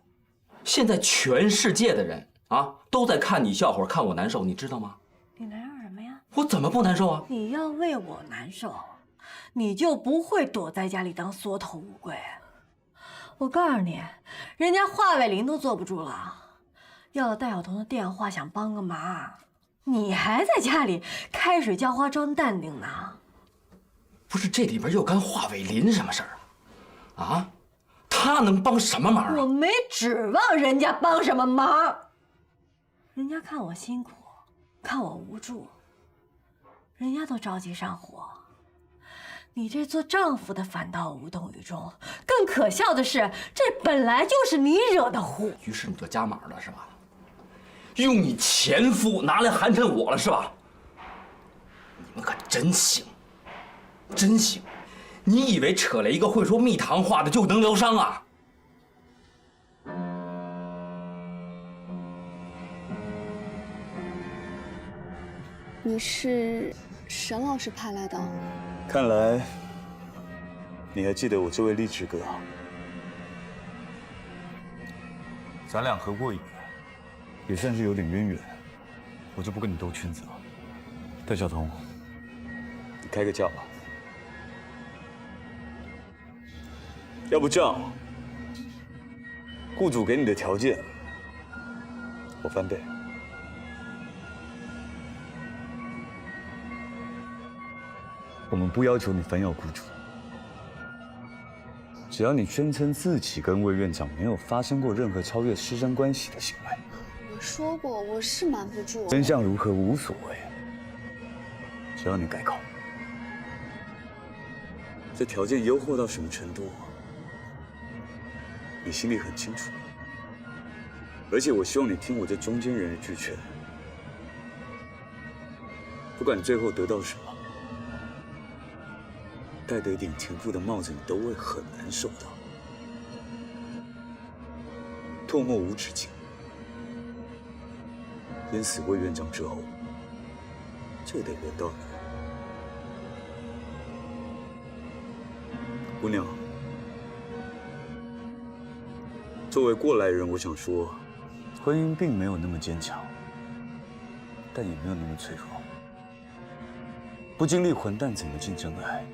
现在全世界的人啊都在看你笑话，看我难受，你知道吗？你难受什么呀？我怎么不难受啊？你要为我难受，你就不会躲在家里当缩头乌龟。我告诉你，人家华伟林都坐不住了，要了戴晓彤的电话，想帮个忙，你还在家里开水浇花装淡定呢。不是，这里边又干华伟林什么事儿啊？啊，他能帮什么忙啊？我没指望人家帮什么忙，人家看我辛苦，看我无助，人家都着急上火。你这做丈夫的反倒无动于衷，更可笑的是，这本来就是你惹的祸。于是你就加码了是吧？用你前夫拿来寒碜我了是吧？你们可真行，真行！你以为扯来一个会说蜜糖话的就能疗伤啊？你是沈老师派来的？看来你还记得我这位励志哥啊？咱俩合过影，也算是有点渊源，我就不跟你兜圈子了。戴晓彤，你开个价吧，要不这样，雇主给你的条件，我翻倍。我们不要求你反咬雇主，只要你宣称自己跟魏院长没有发生过任何超越师生关系的行为。我说过，我是瞒不住。真相如何无所谓，只要你改口。这条件优厚到什么程度，你心里很清楚。而且我希望你听我这中间人的句劝，不管最后得到什么，戴得一顶前夫的帽子，你都会很难受的。唾沫无止境，淹死魏院长之后，就得轮到你。姑娘，作为过来人，我想说，婚姻并没有那么坚强，但也没有那么脆弱。不经历混蛋怎么进真爱？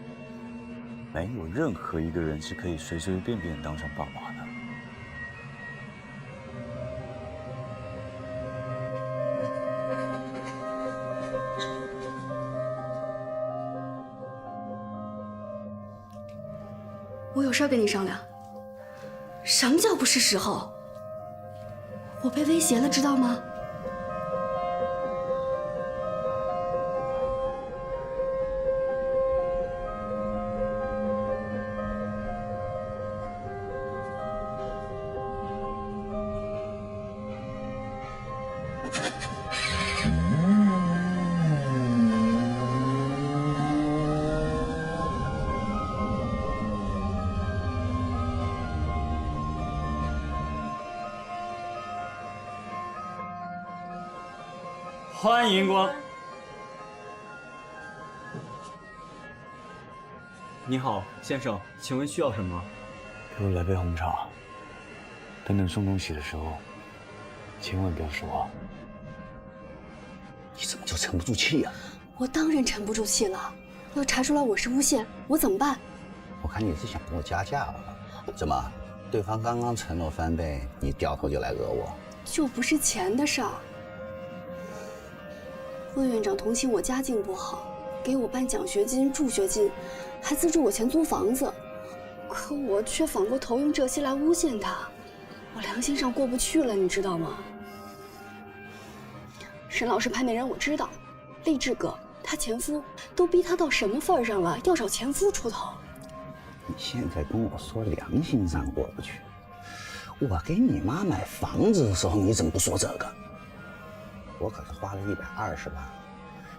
没有任何一个人是可以随随便便当上爸妈的。我有事儿跟你商量。什么叫不是时候？我被威胁了，知道吗？欢迎光。你好，先生，请问需要什么？给我来杯红茶。等等送东西的时候，千万不要说话。你怎么就沉不住气呀？我当然沉不住气了。要查出来我是诬陷，我怎么办？我看你是想跟我加价吧？怎么，对方刚刚承诺翻倍，你掉头就来讹我？就不是钱的事儿。魏院长同情我家境不好，给我办奖学金、助学金，还资助我钱租房子。可我却反过头用这些来诬陷他，我良心上过不去了，你知道吗？沈老师派那人我知道，励志哥他前夫都逼他到什么份儿上了，要找前夫出头。你现在跟我说良心上过不去，我给你妈买房子的时候，你怎么不说这个？我可是花了120万，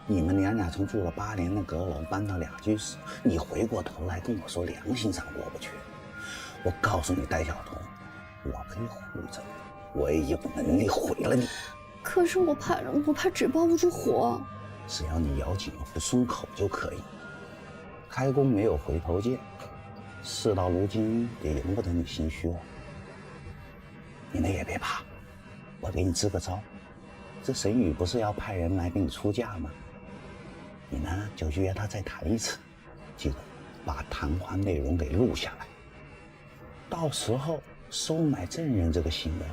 你们娘俩从住了8年的阁楼搬到2居室，你回过头来跟我说良心上过不去。我告诉你，戴晓彤，我可以护着你，我也有能力毁了你。可是我怕纸包不住火。只要你咬紧了不松口就可以。开弓没有回头箭，事到如今也由不得你心虚了。你呢也别怕，我给你支个招。这沈宇不是要派人来给你出价吗？你呢就约他再谈一次，记得把谈话内容给录下来。到时候收买证人这个行为，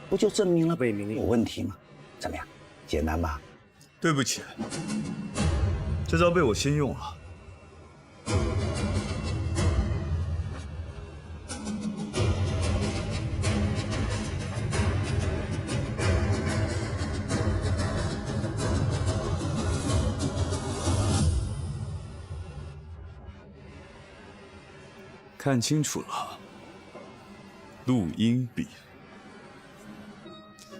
不就证明了魏明有问题吗？怎么样，简单吧？对不起，这招被我先用了。看清楚了，录音笔。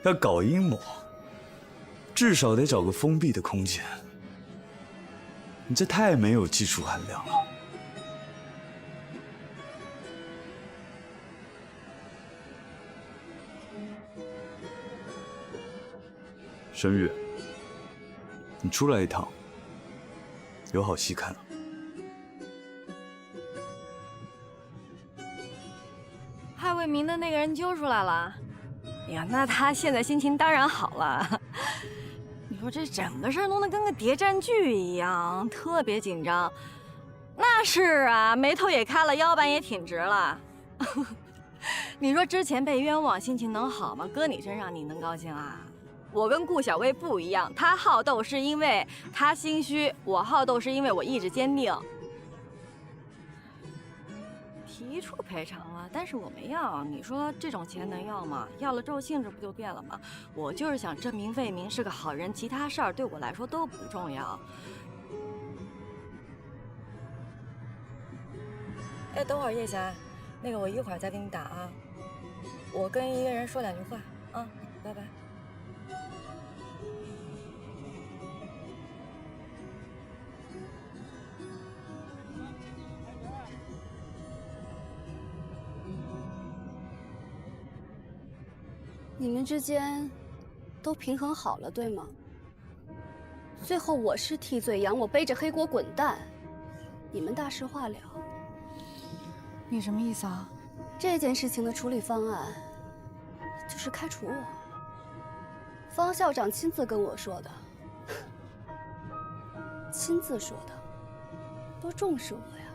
要搞阴谋，至少得找个封闭的空间。你这太没有技术含量了。沈宇，你出来一趟，有好戏看了。害魏明的那个人揪出来了，呀，那他现在心情当然好了。你说这整个事儿弄得跟个谍战剧一样，特别紧张。那是啊，眉头也开了，腰板也挺直了。你说之前被冤枉，心情能好吗？搁你身上你能高兴啊？我跟顾小薇不一样，她好斗是因为她心虚，我好斗是因为我意志坚定。提出赔偿了，但是我没要。你说这种钱能要吗？要了之后性质不就变了吗？我就是想证明魏明是个好人，其他事儿对我来说都不重要。哎，等会儿叶霞，那个我一会儿再给你打啊。我跟一个人说2句话啊，拜拜。你们之间都平衡好了，对吗？最后我是替罪羊，我背着黑锅滚蛋，你们大事化了。你什么意思啊？这件事情的处理方案就是开除我。方校长亲自跟我说的，亲自说的，多重视我呀。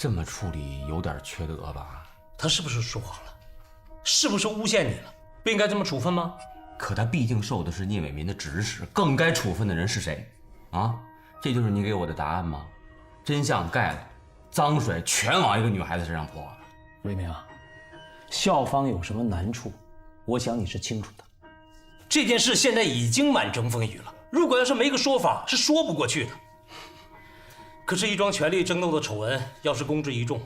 这么处理有点缺德吧？他是不是说谎了？是不是诬陷你了？不应该这么处分吗？可他毕竟受的是聂伟民的指使，更该处分的人是谁？啊，这就是你给我的答案吗？真相盖了，脏水全往一个女孩子身上泼。魏明啊，校方有什么难处，我想你是清楚的。这件事现在已经满城风雨了，如果要是没个说法，是说不过去的。可是，一桩权力争斗的丑闻，要是公之于众，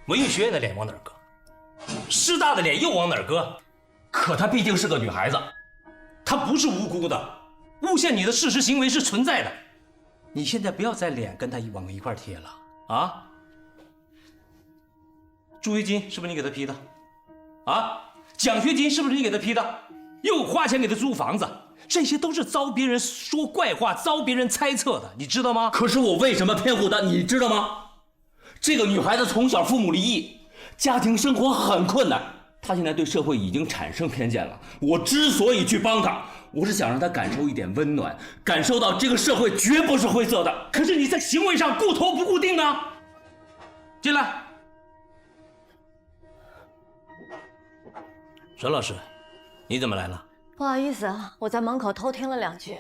文艺学院的脸往哪儿搁？师大的脸又往哪儿搁？可她毕竟是个女孩子，她不是无辜的，诬陷你的事实行为是存在的。你现在不要再脸跟她往一块贴了啊！助学金是不是你给她批的？啊，奖学金是不是你给她批的？又花钱给她租房子。这些都是遭别人说怪话、遭别人猜测的，你知道吗？可是我为什么偏护她，你知道吗？这个女孩子从小父母离异，家庭生活很困难，她现在对社会已经产生偏见了。我之所以去帮她，我是想让她感受一点温暖，感受到这个社会绝不是灰色的。可是你在行为上顾头不顾腚啊！进来。沈老师，你怎么来了？不好意思啊，我在门口偷听了2句。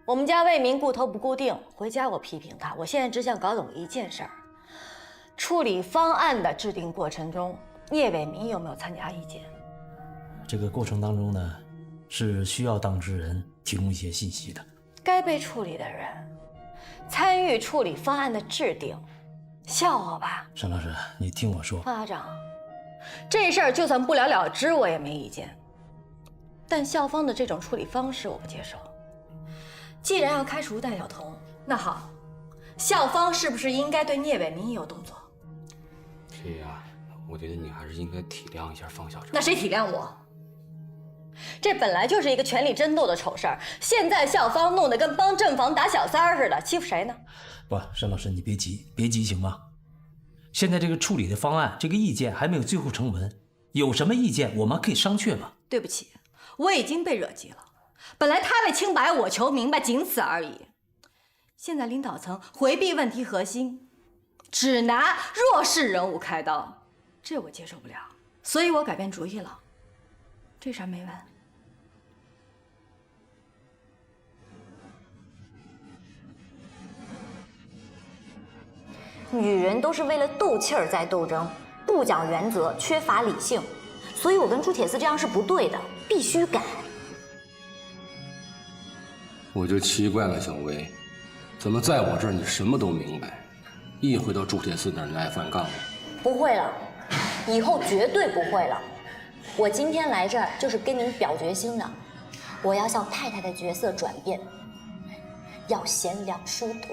我们家魏明顾头不固定，回家我批评他。我现在只想搞懂一件事儿：处理方案的制定过程中，叶伟民有没有参加意见？这个过程当中呢，是需要当事人提供一些信息的。该被处理的人参与处理方案的制定，笑话吧？沈老师，你听我说，方校长，这事儿就算不了了之，我也没意见。但校方的这种处理方式我不接受。既然要开除戴晓彤，那好，校方是不是应该对聂伟民也有动作？这呀，我觉得你还是应该体谅一下方校长。那谁体谅我？这本来就是一个权力争斗的丑事儿，现在校方弄得跟帮正房打小三儿似的，欺负谁呢？不，沈老师你别急，别急行吗？现在这个处理的方案，这个意见还没有最后成文，有什么意见我们可以商榷嘛。对不起，我已经被惹急了。本来他为清白，我求明白，仅此而已。现在领导层回避问题核心，只拿弱势人物开刀，这我接受不了，所以我改变主意了。这事儿没完。女人都是为了斗气儿在斗争，不讲原则，缺乏理性，所以我跟朱铁丝这样是不对的，必须改。我就奇怪了，小薇，怎么在我这儿你什么都明白，一回到朱铁丝那儿你爱翻杠了？不会了，以后绝对不会了。我今天来这儿就是跟您表决心的，我要向太太的角色转变，要贤良淑德。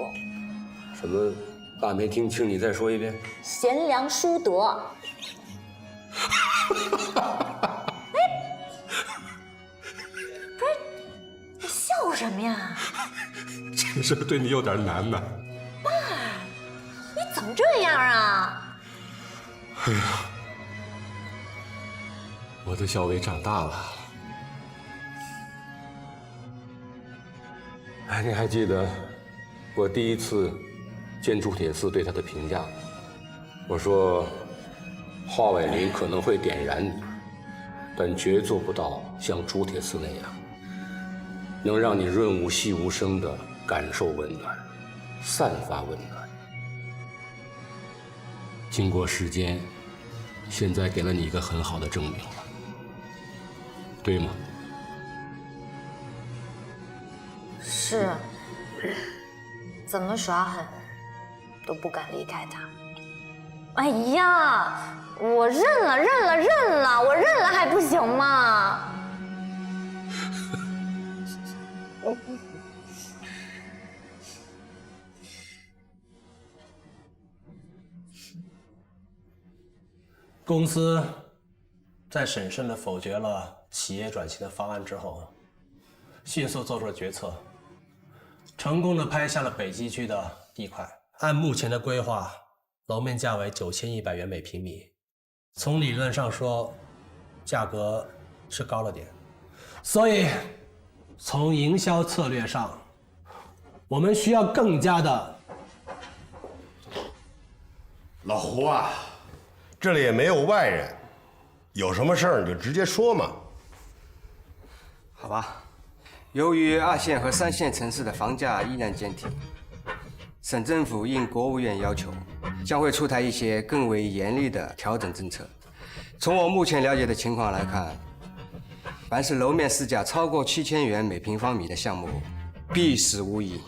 什么？爸没听清，你再说一遍。贤良淑德。不是，你笑什么呀？这事对你有点难呐。爸，你怎么这样啊？哎呀，我的小薇长大了。哎，你还记得我第一次见朱铁丝对他的评价？我说，华伟林可能会点燃你，但绝做不到像朱铁丝那样，能让你润物细无声地感受温暖，散发温暖。经过时间，现在给了你一个很好的证明了，对吗？是，怎么耍狠都不敢离开他。哎呀，我认了，我认了还不行吗？公司在审慎地否决了企业转型的方案之后，迅速做出了决策，成功地拍下了北极区的地块。按目前的规划，楼面价为9100元每平米。从理论上说，价格是高了点，所以从营销策略上，我们需要更加的。老胡啊，这里也没有外人，有什么事儿你就直接说嘛。好吧，由于2线和3线城市的房价依然坚挺，省政府应国务院要求，将会出台一些更为严厉的调整政策。从我目前了解的情况来看，凡是楼面市价超过7000元每平方米的项目，必死无疑。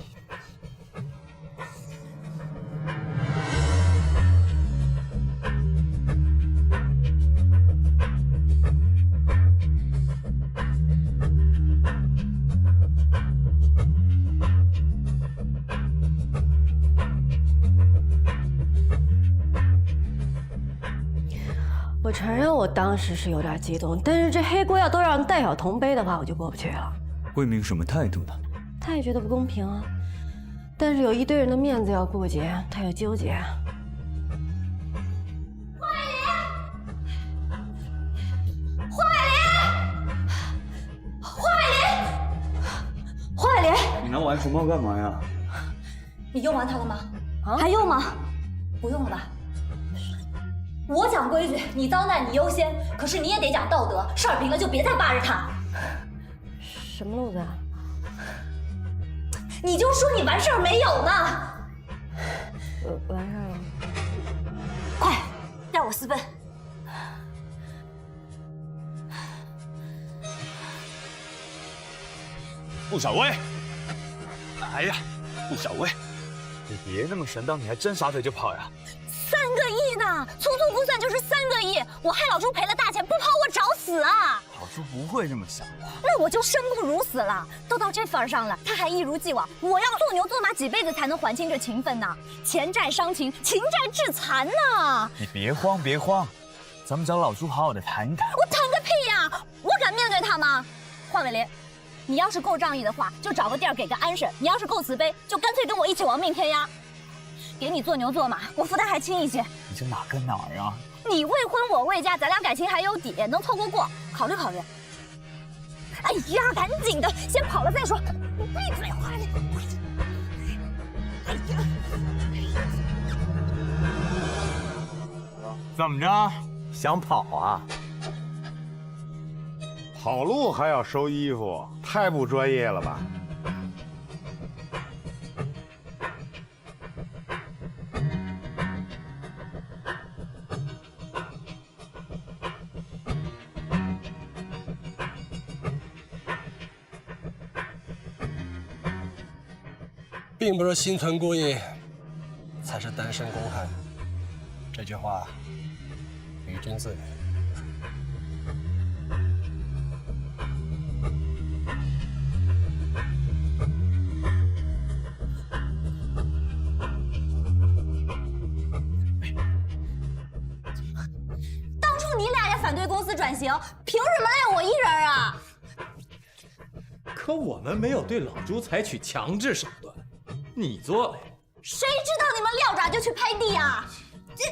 我承认我当时是有点激动，但是这黑锅要都让戴晓彤背的话，我就过不去了。魏明什么态度呢？他也觉得不公平啊，但是有一堆人的面子要顾及，他又纠结。华伟林，你拿我 iPhone 干嘛呀？你用完它了吗？还用吗？不用了吧？我讲规矩，你遭难你优先，可是你也得讲道德，事儿平了就别再扒着他。什么路子啊？你就说你完事儿没有呢？完事儿了。快，带我私奔。顾小薇，哎呀，顾小薇，你别那么神叨，你还真撒腿就跑呀？ 3个亿呢，粗粗估算就是3个亿。我害老朱赔了大钱，不跑我找死啊！老朱不会这么想的。那我就生不如死了。都到这份儿上了，他还一如既往。我要做牛做马几辈子才能还清这情分呢？钱债伤情，情债致残呢！你别慌，别慌，咱们找老朱好好的谈一谈。我谈个屁呀！我敢面对他吗？华伟林，你要是够仗义的话，就找个地儿给个安审；你要是够慈悲，就干脆跟我一起亡命天涯。 给你做牛做马，我负担还轻一些。你这哪跟哪儿啊？你未婚我未嫁，咱俩感情还有底，能凑合过，考虑考虑。哎呀，赶紧的，先跑了再说。你闭嘴，华丽！哎呀！怎么着？想跑啊？跑路还要收衣服，太不专业了吧？ 并不是心存故意，才是单身公害。这句话，与君自语。当初你俩也反对公司转型，凭什么赖我一人啊？可我们没有对老朱采取强制手段。 你做了呀？谁知道你们撂爪就去拍地啊？这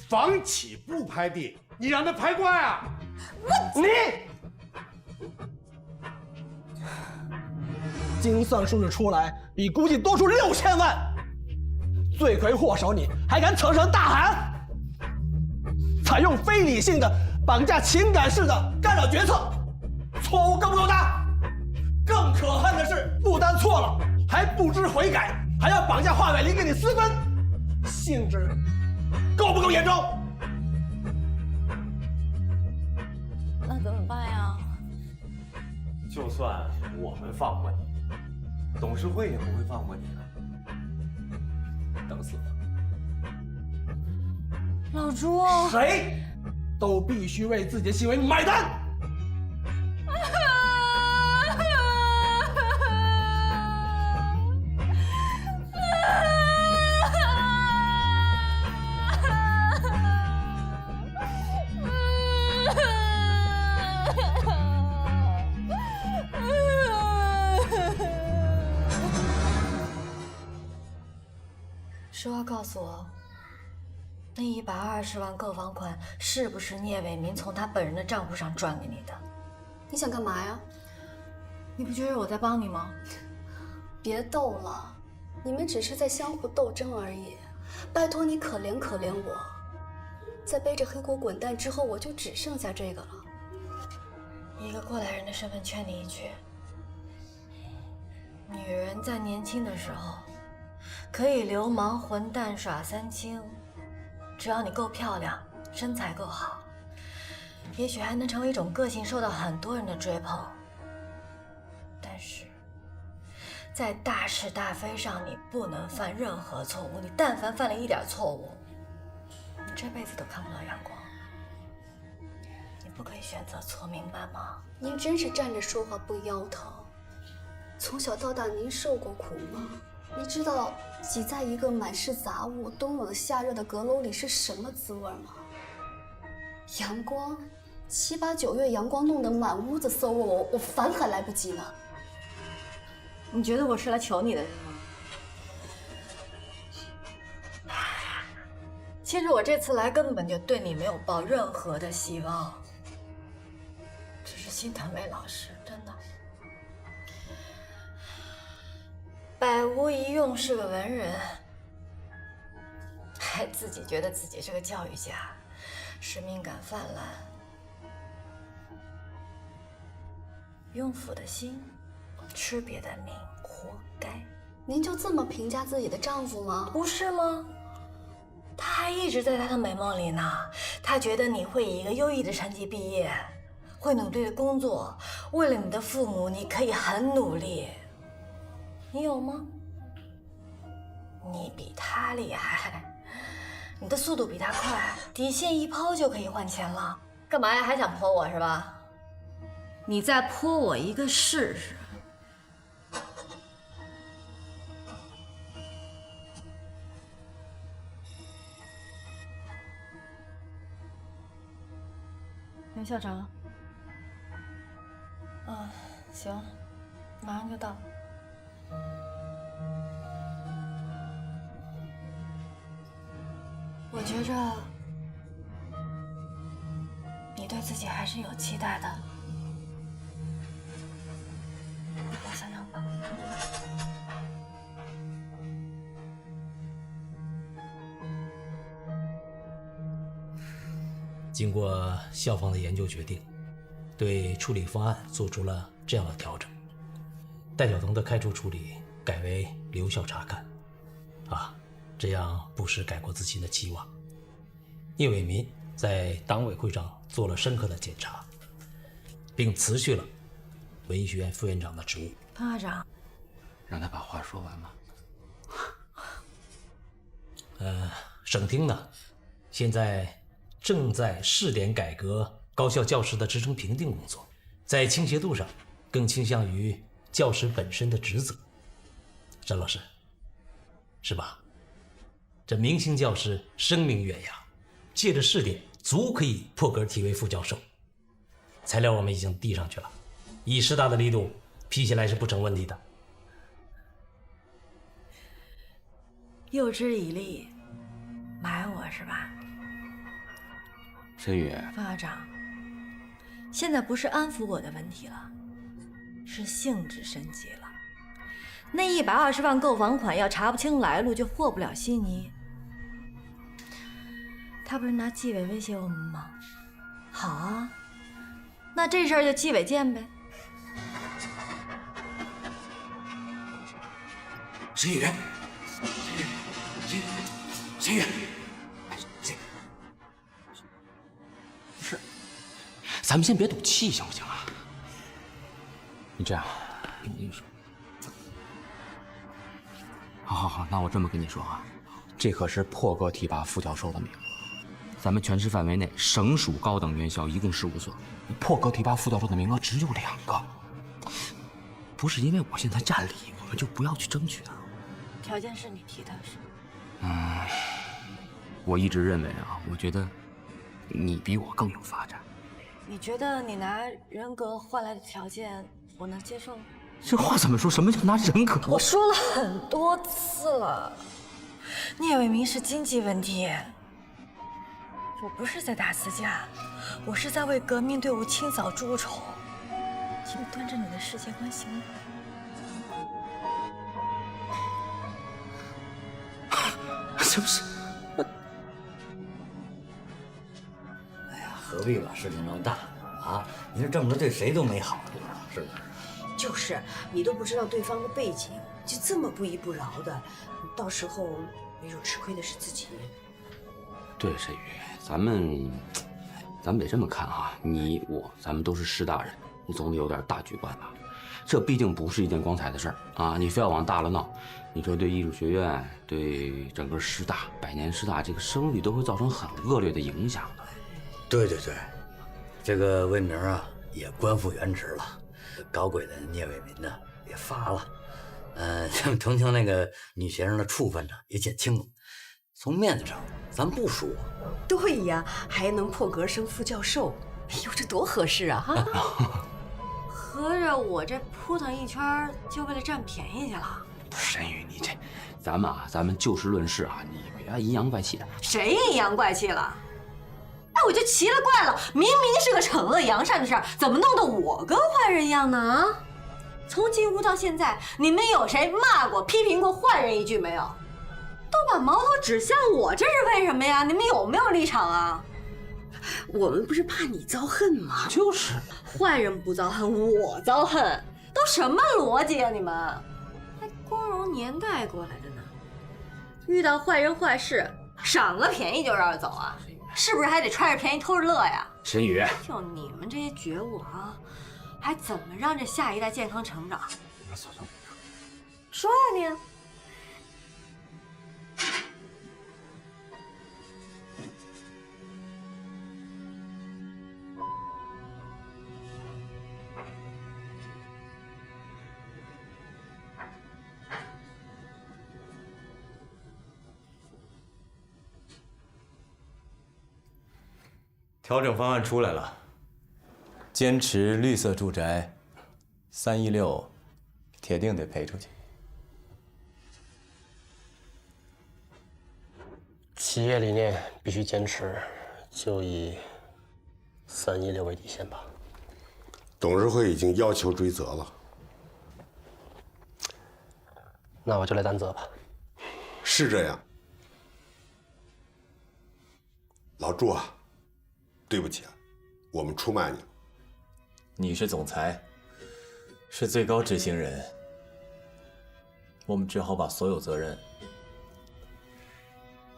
房企不拍地，你让他拍挂呀？精算数字出来，比估计多出6000万。罪魁祸首你还敢扯上大喊？采用非理性的绑架情感式的干扰决策，错误够不够大？更可恨的是，不单错了。 还不知悔改，还要绑架华伟林跟你私奔，性质够不够严重？那怎么办呀？就算我们放过你，董事会也不会放过你的。等死吧！老朱，谁都必须为自己的行为买单。实话告诉我，那120万购房款是不是聂伟民从他本人的账户上转给你的？你想干嘛呀？你不觉得我在帮你吗？别斗了，你们只是在相互斗争而已。拜托你可怜可怜我，在背着黑锅滚蛋之后，我就只剩下这个了。以一个过来人的身份劝你一句：女人在年轻的时候，可以流氓混蛋耍三清，只要你够漂亮，身材够好，也许还能成为一种个性，受到很多人的追捧。但是，在大是大非上，你不能犯任何错误。你但凡犯了一点错误，你这辈子都看不到阳光。你不可以选择错，明白吗？您真是站着说话不腰疼。从小到大，您受过苦吗？你知道挤在一个满是杂物、冬冷夏热的阁楼里是什么滋味吗？阳光，7、8、9月阳光弄得满屋子馊味，我烦还来不及呢。你觉得我是来求你的，是吗？其实我这次来根本就对你没有抱任何的希望，只是心疼魏老师，真的。百无一用，是个文人，还自己觉得自己是个教育家，使命感泛滥，用父的心，吃别的命，活该。您就这么评价自己的丈夫吗？不是吗？他还一直在他的美梦里呢。他觉得你会以一个优异的成绩毕业，会努力的工作，为了你的父母，你可以很努力。你有吗？你比他厉害，你的速度比他快，底线一抛就可以换钱了。干嘛呀？还想泼我是吧？你再泼我一个试试。刘校长。行，马上就到。我觉着你对自己还是有期待的，我想想吧。经过校方的研究决定，对处理方案做出了这样的调整：戴晓彤的开除处理改为留校察看，这样不失改过自新的期望。聂伟民在党委会上做了深刻的检查，并辞去了文艺学院副院长的职务。潘校长，让他把话说完吧。省厅呢，现在正在试点改革高校教师的职称评定工作，在倾斜度上更倾向于教师本身的职责。张老师，是吧？这明星教师声名远扬，借着试点足可以破格提为副教授。材料我们已经递上去了，以师大的力度批下来是不成问题的。诱之以利，买我是吧？申宇，范校长，现在不是安抚我的问题了，是性质升级了。那120万购房款要查不清来路，就和不了稀泥。他不是拿纪委威胁我们吗？好啊，那这事儿就纪委见呗。申宇，申宇，不是，咱们先别赌气，行不行啊？你这样，我跟你说，好，那我这么跟你说啊，这可是破格提拔副教授的名额。咱们全市范围内，省属高等院校一共15所，破格提拔副教授的名额只有2个。不是因为我现在占理，我们就不要去争取它。条件是你提的，是？我一直认为啊，我觉得你比我更有发展。你觉得你拿人格换来的条件，我能接受吗？这话怎么说？什么叫拿人格？我说了很多次了，聂伟民是经济问题。我不是在打私架，我是在为革命队伍清扫蛀虫。请你端正你的世界观，行吗？是不是？哎呀，何必把事情闹大呢？啊，你说这么着对谁都没好处，是不是？就是，你都不知道对方的背景，就这么不依不饶的，到时候没准吃亏的是自己。对，申宇，咱们得这么看啊，你我咱们都是师大人，你总得有点大局观吧？这毕竟不是一件光彩的事儿啊！你非要往大了闹，你说对艺术学院、对整个师大100年师大这个声誉都会造成很恶劣的影响的。对，这个魏明啊也官复原职了，搞鬼的聂伟民呢也发了，同情那个女学生的处分呢也减轻了。从面子上咱不说，对呀，还能破格升副教授，哎呦，这多合适啊！哈，合着我这扑腾一圈就为了占便宜去了？申宇，你这，咱们就事论事啊，你别阴阳怪气的。谁阴阳怪气了？哎，我就奇了怪了，明明是个惩恶扬善的事儿，怎么弄得我跟坏人一样呢？啊！从进屋到现在，你们有谁骂过、批评过坏人一句没有？都把矛头指向我，这是为什么呀？你们有没有立场啊？我们不是怕你遭恨吗？就是，坏人不遭恨，我遭恨，都什么逻辑啊你们？还光荣年代过来的呢，遇到坏人坏事，赏个便宜就让人走啊？是不是还得揣着便宜偷着乐呀？沈宇，就你们这些觉悟啊，还怎么让这下一代健康成长？说呀你。调整方案出来了，坚持绿色住宅，316，铁定得赔出去。企业理念必须坚持，就以316为底线吧。董事会已经要求追责了，那我就来担责吧。是这样，老朱啊。对不起啊，我们出卖你了。你是总裁，是最高执行人，我们只好把所有责任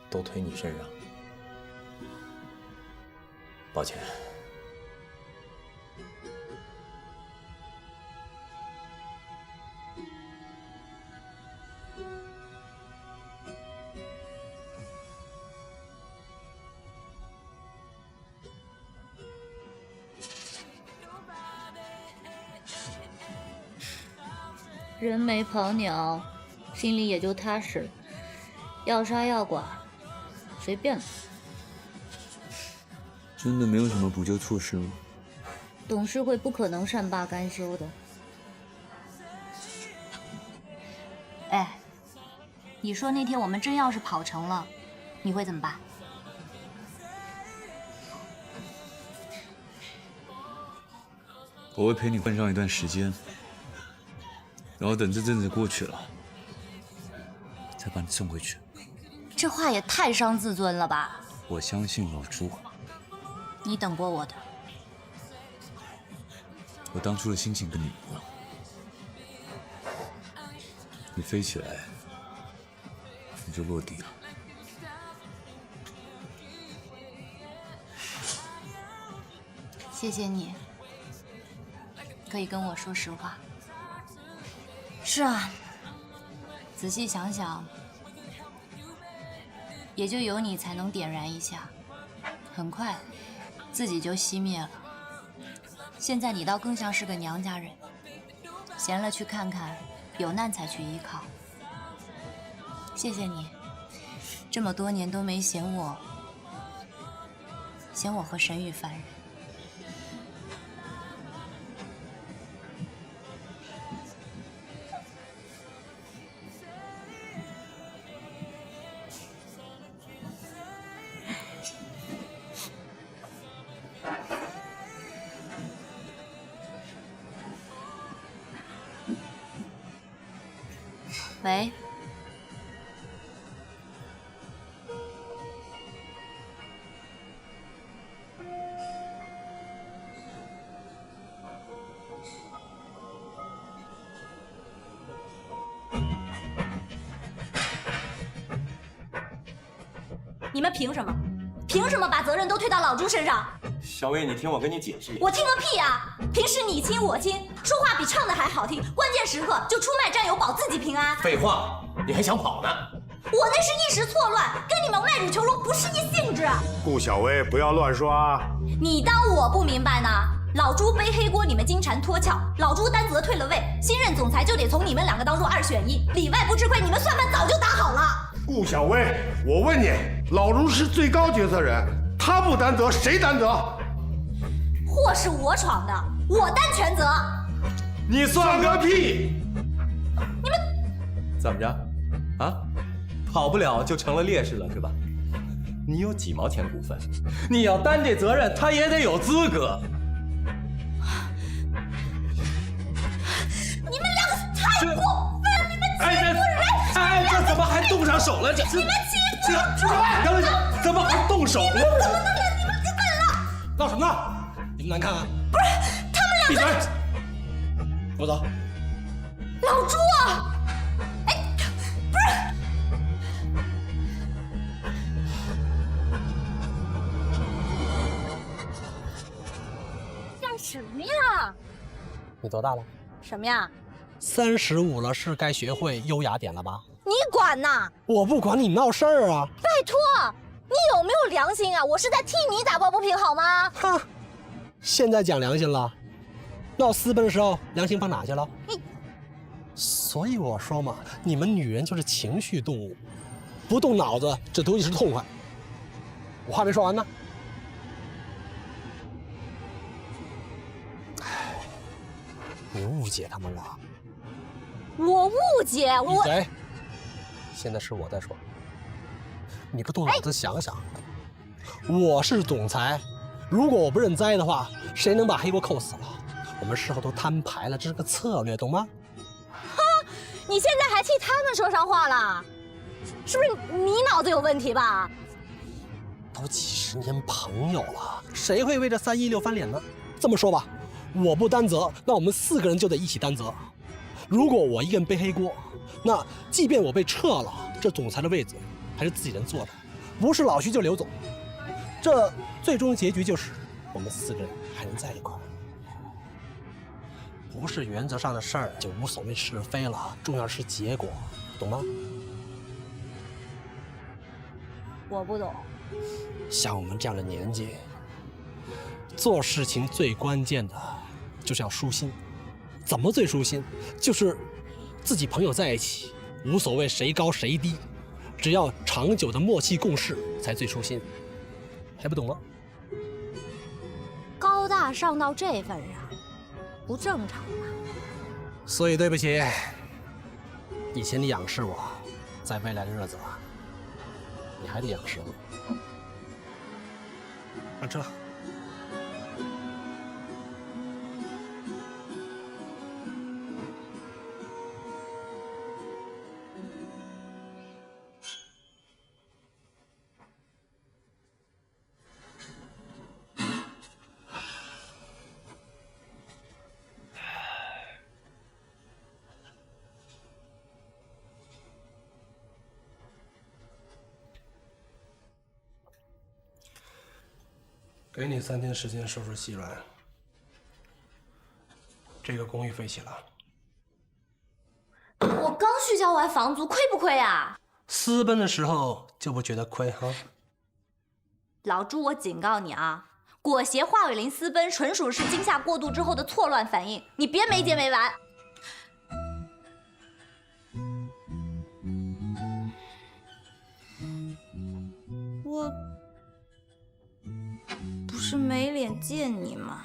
都推你身上。抱歉。人没跑鸟，心里也就踏实。要杀要剐，随便了。真的没有什么补救措施吗？董事会不可能善罢甘休的。哎，你说那天我们真要是跑成了，你会怎么办？我会陪你混上一段时间。然后等这阵子过去了，再把你送回去。这话也太伤自尊了吧！我相信老朱。你等过我的。我当初的心情跟你一样。你飞起来，你就落地了。谢谢你，可以跟我说实话。是啊，仔细想想，也就有你才能点燃一下，很快自己就熄灭了。现在你倒更像是个娘家人，闲了去看看，有难才去依靠。谢谢你，这么多年都没嫌我和沈宇烦人。喂，你们凭什么？凭什么把责任都推到老朱身上？小薇，你听我跟你解释。我听个屁啊！平时你亲我亲，说话比唱的还好听，关键时刻就出卖战友保自己平安。废话，你还想跑呢？我那是一时错乱，跟你们卖乳求荣不是一性质。顾小薇，不要乱说啊！你当我不明白呢？老朱背黑锅，你们金蝉脱壳；老朱担责退了位，新任总裁就得从你们两个当中2选1，里外不吃亏，你们算盘早就打好了。顾小薇，我问你，老朱是最高决策人，他不担责谁担责？祸是我闯的，我担全责。你算个屁！你们怎么着？啊？跑不了就成了烈士了是吧？你有几毛钱股份，你要担这责任，他也得有资格。你们两个太过分了！你们欺负人！哎，这怎么还动上手了？这你们欺负这怎么还动手了？你们怎么能忍？你们就敢闹什么闹？你们难看啊？不是，他们闭两个。嘴！给我走。老朱啊！哎，不是。干什么呀？你多大了？什么呀？35了，是该学会优雅点了吧？你管呐？我不管你闹事儿啊！拜托，你有没有良心啊？我是在替你打抱不平好吗？哼，现在讲良心了，闹私奔的时候良心放哪去了？所以我说嘛，你们女人就是情绪动物，不动脑子只图一时痛快。我话没说完呢。你误解他们了。我误解我。闭嘴！现在是我在说，你不动脑子想想，我是总裁，如果我不认栽的话，谁能把黑锅扣死了？我们事后都摊牌了，这是个策略，懂吗？你现在还替他们说上话了，是不是你脑子有问题吧？都几10年朋友了，谁会为这316翻脸呢？这么说吧，我不担责，那我们4个人就得一起担责。如果我一个人背黑锅，那即便我被撤了，这总裁的位子还是自己人坐的，不是老徐就刘总。这最终结局就是我们4个人还能在一块儿。不是原则上的事儿就无所谓是非了，重要是结果，懂吗？我不懂。像我们这样的年纪，做事情最关键的就是要舒心。怎么最舒心？就是自己朋友在一起，无所谓谁高谁低，只要长久的默契共事才最舒心。还不懂吗？高大上到这份上，不正常吧？所以对不起，以前你仰视我，在未来的日子，你还得仰视我。上车。给你3天时间收拾细软，这个公寓废弃了。我刚续交完房租，亏不亏啊？私奔的时候就不觉得亏哈？老朱，我警告你啊，裹挟华伟林私奔纯属是惊吓过度之后的错乱反应，你别没完没完。我不是没脸见你吗？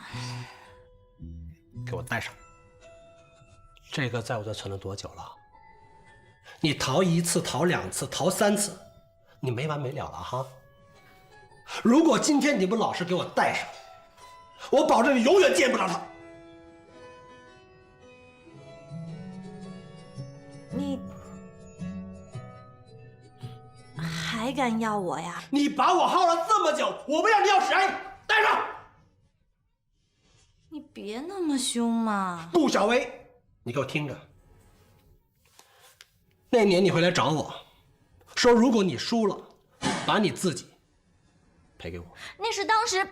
给我带上。这个在我这存了多久了？你逃1次，逃2次，逃3次，你没完没了了哈！如果今天你不老实给我带上，我保证你永远见不着他。你还敢要我呀？你把我耗了这么久，我不要你要谁？带上！你别那么凶嘛！杜小薇，你给我听着。那年你回来找我，说如果你输了，把你自己赔给我。那是当时